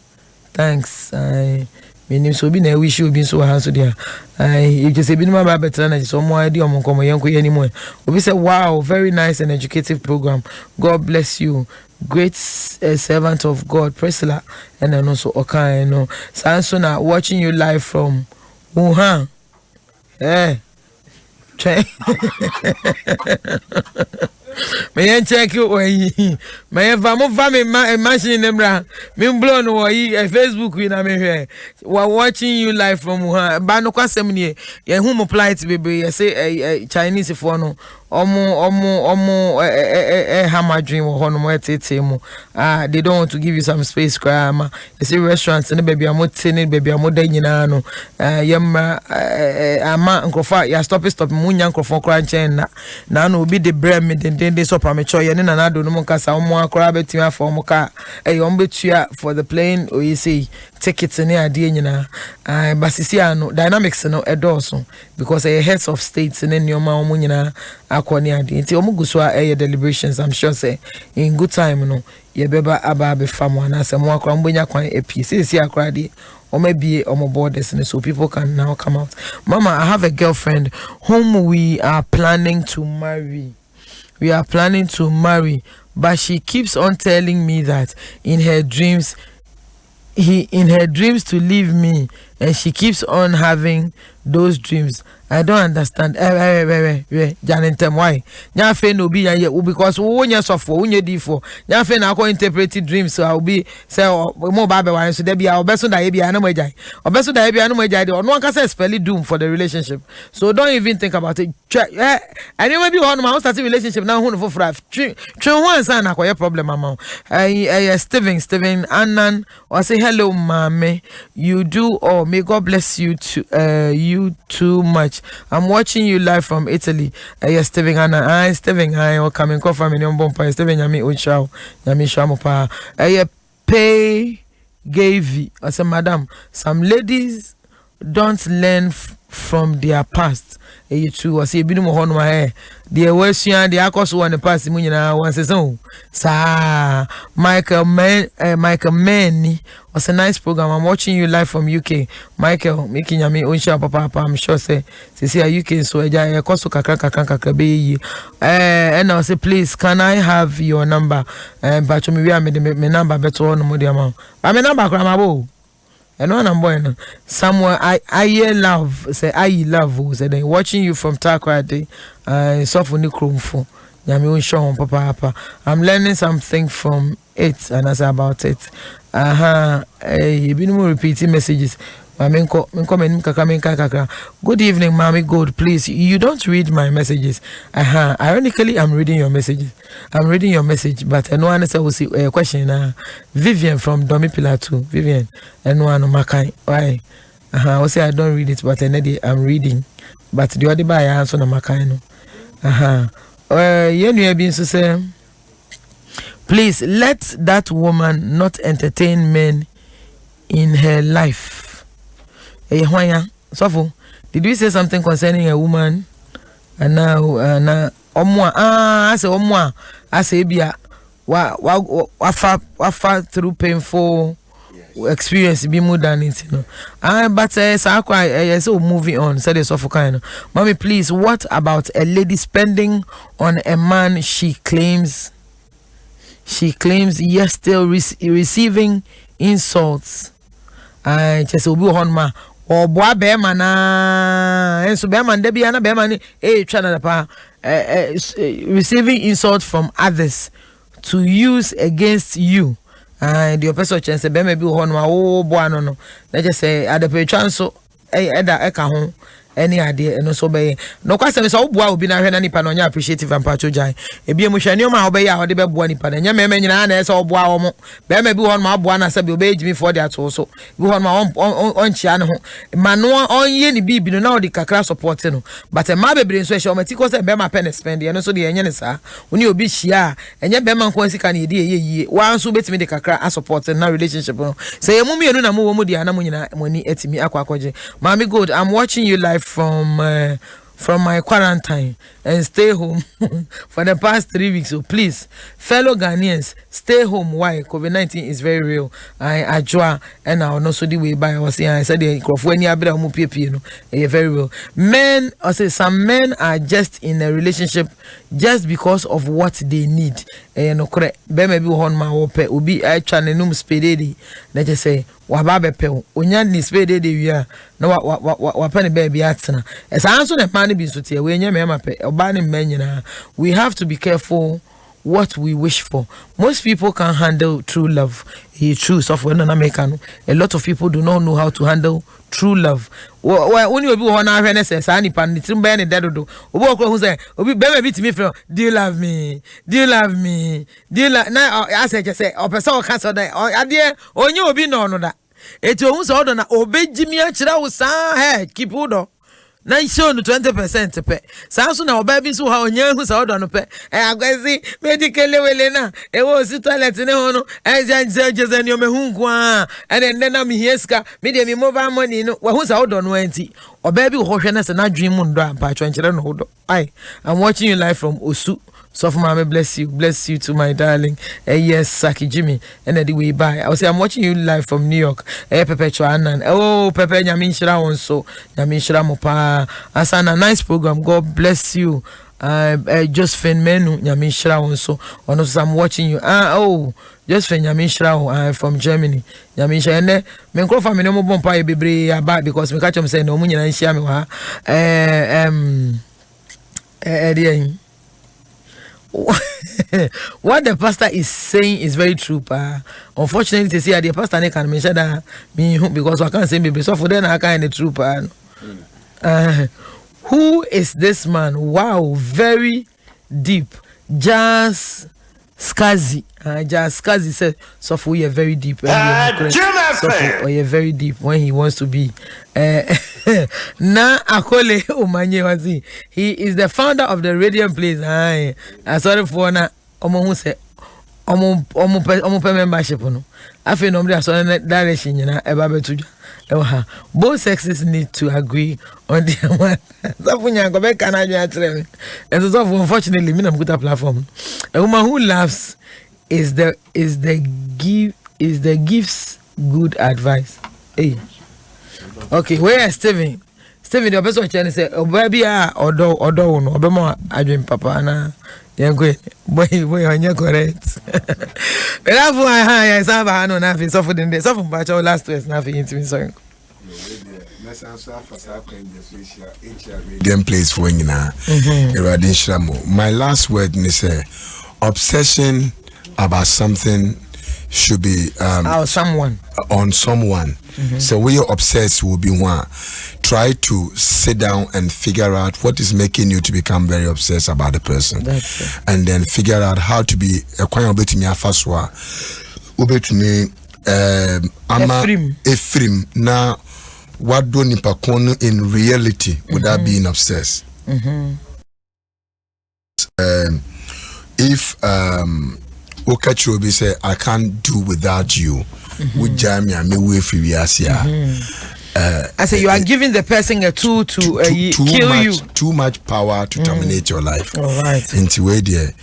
Thanks. Me name so be na wish you been so hands there. You just say be my better na so more idea Bo Nkommo yanko anymore. We say wow, very nice and educative program. God bless you. Great servant of God, Priscilla, and then also okay, no. Sansona watching you live from Wuhan. Me check you oyi. Me va me machine nemra. Me blow no oyi Facebook we na me here. We are watching you live from Wuhan. Ba no kwasem nie. Ye hu mo plight bebe ye say Chinese for no. Omo hamadrin wo hono mo etete mu. They don't want to give you some space crama. You see restaurants ne baby amote ne baby amoda nyina no. Yemma ama nkrofo ya stop munya nkrofo kra nchen na no obi de brem me den so pa me cho ye ne na do no mo kasa omo akra betim afọ mo ka om betua for the plane or you see tickets ne ade nyina basisi ano dynamics no edoso because heads of states ne nyoma omo nyina akoni ade nti omo guso deliberations. I'm sure say in good time no ye beba aba be famo na se mo akra mbonya kwan epi si akra de or maybe on borders and so people can now come out. Mama, I have a girlfriend whom we are planning to marry. But she keeps on telling me that in her dreams to leave me, and she keeps on having those dreams. I don't understand. Janentem why? Nyafe no be because wonya sofo wonya difo. Nyafe na ko interpret dreams so I will be say mo ba be wan so there be obeso da bia na mo agai. Obeso da bia na mo agai de ono anka say spell doom for the relationship. So don't even think about it. Anyway be one man start relationship now hu no for twen one san na koye problem ama. Steven Annan or say hello mama. You do all. May God bless you too much. I'm watching you live from Italy. Yes, Steven Anna. Steven, I coming from in Bompa. Steven, Yami Uchao, Yami Shamopa. Pay gave. I said, Madam, some ladies don't learn from their past. You too. I say, Binu Mohon my hair. The Westian, the Akos one the past. Munina one says, oh, sa Michael Manny was a nice program. I'm watching you live from UK. Michael, making yami unsha papa. I'm sure say UK so I koso kakra be. And I say, please, can I have your number? But me we are me number better no more the amount. I'm a number kramabo. And one I'm born somewhere I love say they watching you from Takrade so for Nikrumfo Yami show papa. I'm learning something from it and as about it. You been more repeating messages. Good evening, mommy. Good, please. You don't read my messages. Ironically, I'm reading your messages. I'm reading your message, but no one will see a question. Vivian from Domi Pillar 2. Vivian, and no one Makai. Why? I say I don't read it, but I'm reading. But the other by answer no Makai. You being to say, please let that woman not entertain men in her life. Sofo, did we say something concerning a woman? And now, I say bia wafa through painful experience be more than it, you know. But so moving on. Said it's awful kind. Mommy, please, what about a lady spending on a man she claims yes, still receiving insults? I just will be on ma. Or boy bear mana and so bear man debi ana bear man channel pa receiving insult from others to use against you. And the person chance bear maybe on ma boy no let's just say at the chance so eka ho any idea and so be no kwase so boa obi na hwe na nipa no nya appreciative and patrojan ebi emu hwani ma obe ya ode be boa nipa na nya meme nyina na so boa wo mo be ma bi ho ma boa na se be obe ejimi for their to so bi ho ma on chia ne ho ma no onye ni bibi no na odi kakra support no but ma bebre so e o mati ko se be ma pen spend ye no so de enye ne sa oni obi hia enye be ma nko sika na ye de ye wan so betimi de kakra support na relationship no se emu mienu na mo wo mu de ana mo nyina moni etimi akwakoje mami good. I'm watching you live from my quarantine and stay home for the past 3 weeks. So please, fellow Ghanaians, stay home. Why? COVID-19 is very real. I draw and I know so the way by I was saying I said the when you know very real. Men, I say some men are just in a relationship just because of what they need no kore be ma bi wo hon ma wo pe obi atwa nenum spedede na je say wa ba be pe onya ni spedede wi na wa pe ne be bi atena esa so ne pa ne bi so tie we nya me ma pe oba ne mma nyina we have to be careful what we wish for. Most people can handle true love. It's true. So for a lot of people do not know how to handle true love. When you be one hour, say, "Sani pan, it's be dead do." Who say, "Obi be beat me from. Do you love me? Do you love me? Do you love?" Now I say, "Just say, oh, person cancel that. Oh, idea. Oh, you obi no that. It won't so na obi Jimmy achira usa hey keep udo." Na show no 20% pe sanso na oba bi so ha onya hu sa odo no pe agwazi medically wele na e wo si toilet ne ho no je ni o me hu nko a ene na me hieska me de me mobile money no wa hu sa odo no anti oba bi ho hwe na se na dwen mu ndo ampa chonchire no odo ai I'm watching you live from Osu. So for mama, bless you to my darling. Yes, Saki Jimmy, and the way by. I will say I'm watching you live from New York. Pepe Chuanan. Oh, Pepe Nyamin Shira also. Nyamin Shira Mopa. Asana, nice program. God bless you. Josephine Menu Nyamin Shira also. Also, I'm watching you. Josephine Nyamin Shira from Germany. Nyamin Shira. And me call family no more bompa bebre about because me catch him saying no money and share me wa. What the pastor is saying is very true, pa. Unfortunately, they say the pastor can mention that me because I can't say baby. So for them, I can't the true, pa. Who is this man? Wow, very deep. Jazz Skazi. Jazz Skazi said, so for you very deep. So for you very deep when he wants to be. Na Akole Omanye wazi. He is the founder of the Radiant Place. I sorry for na omo say omo membership no. Afi no mde so na direction nyina e ba betuja. Both sexes need to agree on their one. So for nyango be kan adwa atre me. And so unfortunately me na mkuta platform. A woman who laughs is the gives good advice. Hey. Okay, where is Steven? Steven, the person trying to say, "Oh, baby, odo no, obema adwin papa na yengwe boy on your correct." But that's why I say ba no na fi so for den so for bacha last week na fi intimi so. Let's answer for game plays for nyina. Eradin Shramo. My last word is obsession about something should be on someone. So when you're obsessed will be one. Try to sit down and figure out what is making you to become very obsessed about the person. And then figure out how to be a quite a bit in your first one. Ubetumi Ephraim now what do nipakono in reality without being obsessed. If Okachi Obi say I can't do without you. I say you are giving the person a tool to kill you. Too much power to terminate your life. All right. Into where there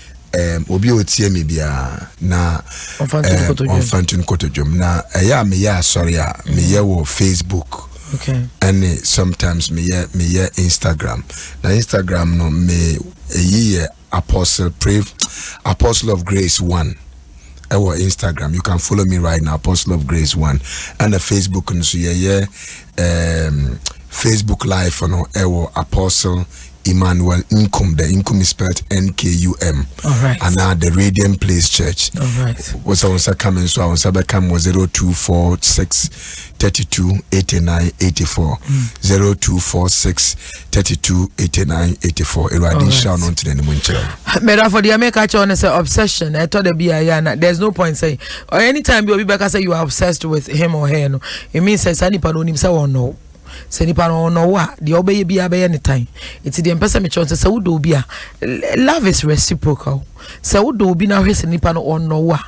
obi otie me bia na Onfantun Kotojum na me sorry me wo Facebook. Okay. And sometimes me Instagram. Na Instagram no me Apostle of Grace 1. Our Instagram, you can follow me right now, Apostle of Grace 1, and the Facebook and so Facebook Live on our Apostle Emmanuel Nkum. The Nkum is spelled Nkum. All right. And now the Radiant Place Church. All right. Was also coming, so I was was 0246 32 89 84. 0246 32 89 84. For the American say obsession. I thought there's no point saying or anytime you be back say you are obsessed with him or her. No, it means that anybody know him say or no. Say nipa no wa the obey be anytime. It's the person me chance say would be love is reciprocal. Say would be now his nipa no no wa.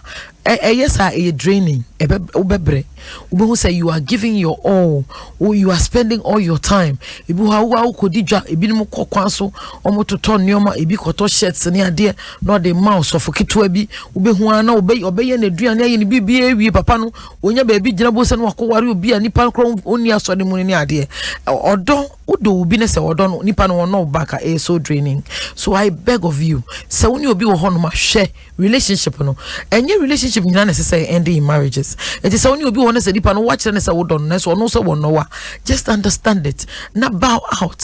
Yes, a draining. Ubebre. Ubu say you are giving your all, or you are spending all your time. Ibu hawa kodija ibimu kwakwanso omo to turn nyoma ibi koto shirts ne ade no the mouse of kitwa bi ubehu ana obeye na duane aye ne bibie wie papa no onya ba bi gina bo se no akoware obi a nipa kro oni asode mu ne ade odo Udo will be ne se odon nipa no no back is so draining. So I beg of you, se when you be honoma share relationship no. And your relationship not necessarily ending in marriages. It is when you be one se nipa no watch and se odon ne so no so no. Just understand it. Not bow out.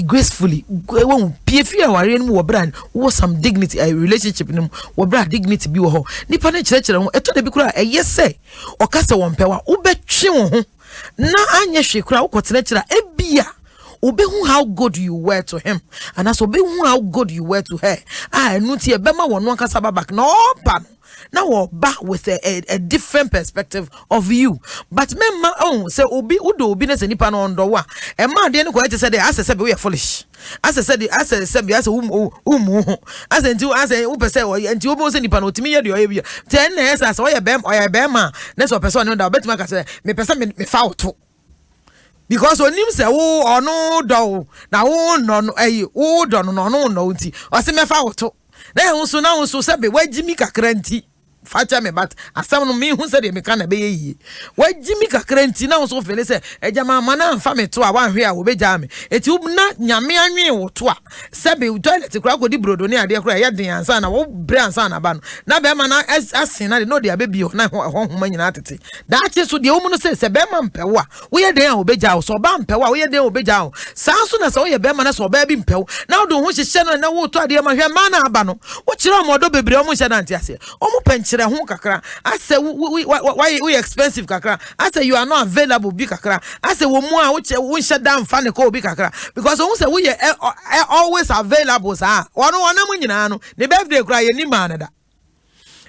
Gracefully. When PFI wari no brand was some dignity a relationship no brand dignity bi wo ho. Nipa na chire ho eto de bi kura yes say. Okasa won pewa ubetwe wo ho. Na anya hwe kura wo kotena chira ebia obehu how good you were to him and as obehu how good you were to her nuti e bema won no kasa back no ba now we're back with a different perspective of you but memma say obi udo obi na nipa no ndo wa e ma de no ko ete say dey as say we are foolish as say as say be as as nti as u pese nti obi say nipa no timi ye de o ye ten na as o ye bema na so person no da betima ka say me pese me fa auto because onim say wo ono do na wo no wo do no no nti o se me fa auto na ehunso na hunso se be wagimi kakra nti facha me but asam no me hu se de me ka na be yi wagimi kakra nti na hunso fele se ejama mana mfa me to a wan hwe a wo be ja me eti na nyame anwe wo to a se be toilet kura ko di brodo ne ade kura ye den ansa na wo bre ansa na ba no na be ma na asin na de no de abebi na ho homa nyina tete da che so de wo mu no se be ma mpewo a wo ye den a wo be ja wo so ba mpewo a wo ye den wo be ja wo sanso na se wo ye be ma na so ba bi mpewo na wo do ho hyehye no na wo to ade ma hwe ma na aba no wo kire mo do bebre o mu hye na ntia se o mu penchire ho kakra ase we expensive kakra ase you are not available bi kakra ase wo mu a wo hye dan fa ne ko bi kakra because wo say we always available sa wono mu nyina no ne birthday kra ye ni ma na da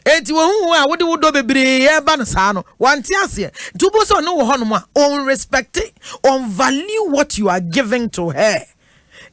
enti wo hu a wo de wo do bebre ye ba no sa no wanti ase tubo so no wo hono mu a on respect on value what you are giving to her.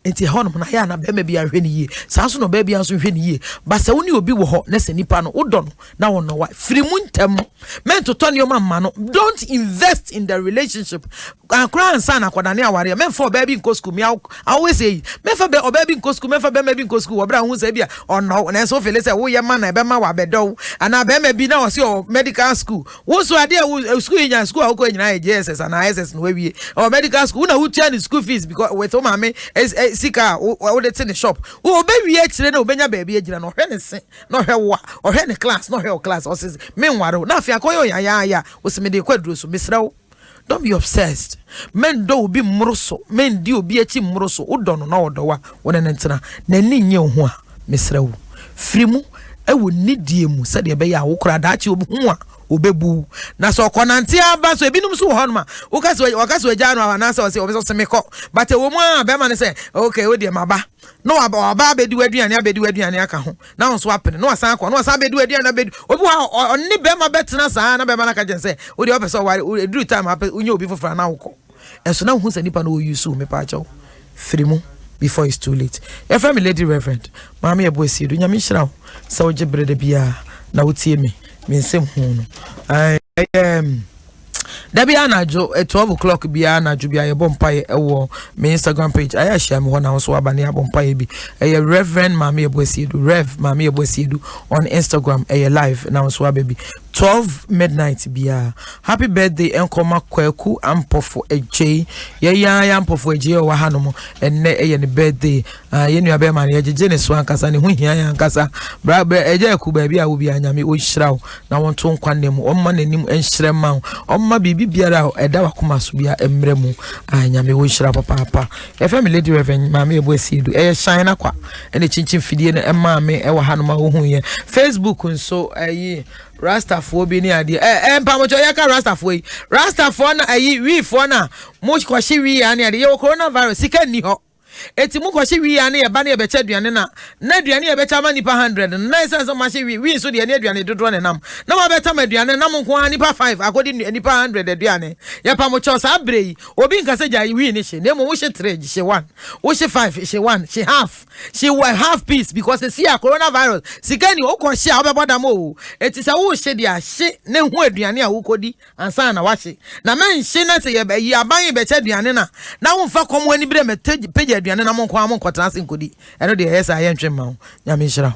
Enti hono na ya na be ma bia hwe ni ye sanso no ba bia nso hwe ni ye ba se woni obi wo ho na se nipa no wodo no na wo no wa firi mu ntem men to turn your man no don't invest in the relationship akra ansa na kwada ne aware men for baby nko school me always say men for baby nko school men for baby nko school obra hu se bia ono na so fele se wo ye man na be ma wa bedo ana be ma bi na wo se medical school wo so ade school nya school akọ nyina JSS ana SS no wie or medical school na wo tia ni school fees because with o mame sika o de in the shop o be wie kire na obenya ba bia gina no hwe ne se no hwe wa o hwe ne class no hwe o class o se menware na afia koyo ya o se me de kwaduro so mesrew. Don't be obsessed. Men do obi mmroso men di obi achi mmroso udo no na odowa wona ntina na ni nye ho a mesrew frimu ewo nidie mu se de be ya wo kura da achi obi hu a obebu na so konante aba so ebinum so ho no ma wakase wagya no na so se meko but ewo mu a be ma ne se okay we de maba no aba bedi waduane aka ho na so apene no asan akọ no asan bedi waduane bedi obi ha onni be ma betena saa na be ma na ka jense we de opeso ware eduru time unye obi fofora na wokọ eso na hu se nipa no use me pa acho frimu before it's too late. If I'm a lady reverend mama ebo esidu nyame hira so oje brede bia na wotie me nsem hu no Debbie anajo 12 o'clock bia anajo bia ye bompaye ewo me Instagram page aya share me hona so abane abompaye bi Reverend Mami Ebosiedu Rev Mami Ebosiedu on Instagram live now so baby 12 midnight bia happy birthday enkoma kwaku ampofo eje ya ampofo eje wa hanom enne ne birthday ye nua be man ye jeje ne so ankasa ne hu hia ya ankasa bra eje ku ba bia wo bia nyame o hyiraw na wonto nkwanem omma nanim enhyirema omma bibi biara eda wakoma so bia emremu anyame wo hyira papa FM Lady Reverend Mami Ebosiedu shine akwa ene chinchin fidie ne emma me e wa hanom a wo hu ye Facebook nso Rastafo bi ni ade pamocho yaka Rastafo na wi fo na mo kwahye wi ya ne ade ye coronavirus sika ni ho eti mu kwahye wi ya ne ye ba ne ye becha aduane na aduane ye becha ma nipa 100 na sense ma hye wi so de ne aduane dodo ne nam na ma beta ma aduane nam nko ha nipa 5 akodi nipa 100 aduane ye pamocho sa brei obi nkase ja wi ni hye na mo wo hye 3 hye 1 wo hye 5 hye 1 hye half piece because see a coronavirus sika ni wo kwahye a obeboda mo eti sa wo hye de a hye ne hu aduane a wo kodi ansa na wa hye na man hye na se ye ba yi aban ye becha aduane na wo mfa komo ani bre page aduane na monko amon kwatran se nkodi eno de yes aye ntwem ma nyame hyira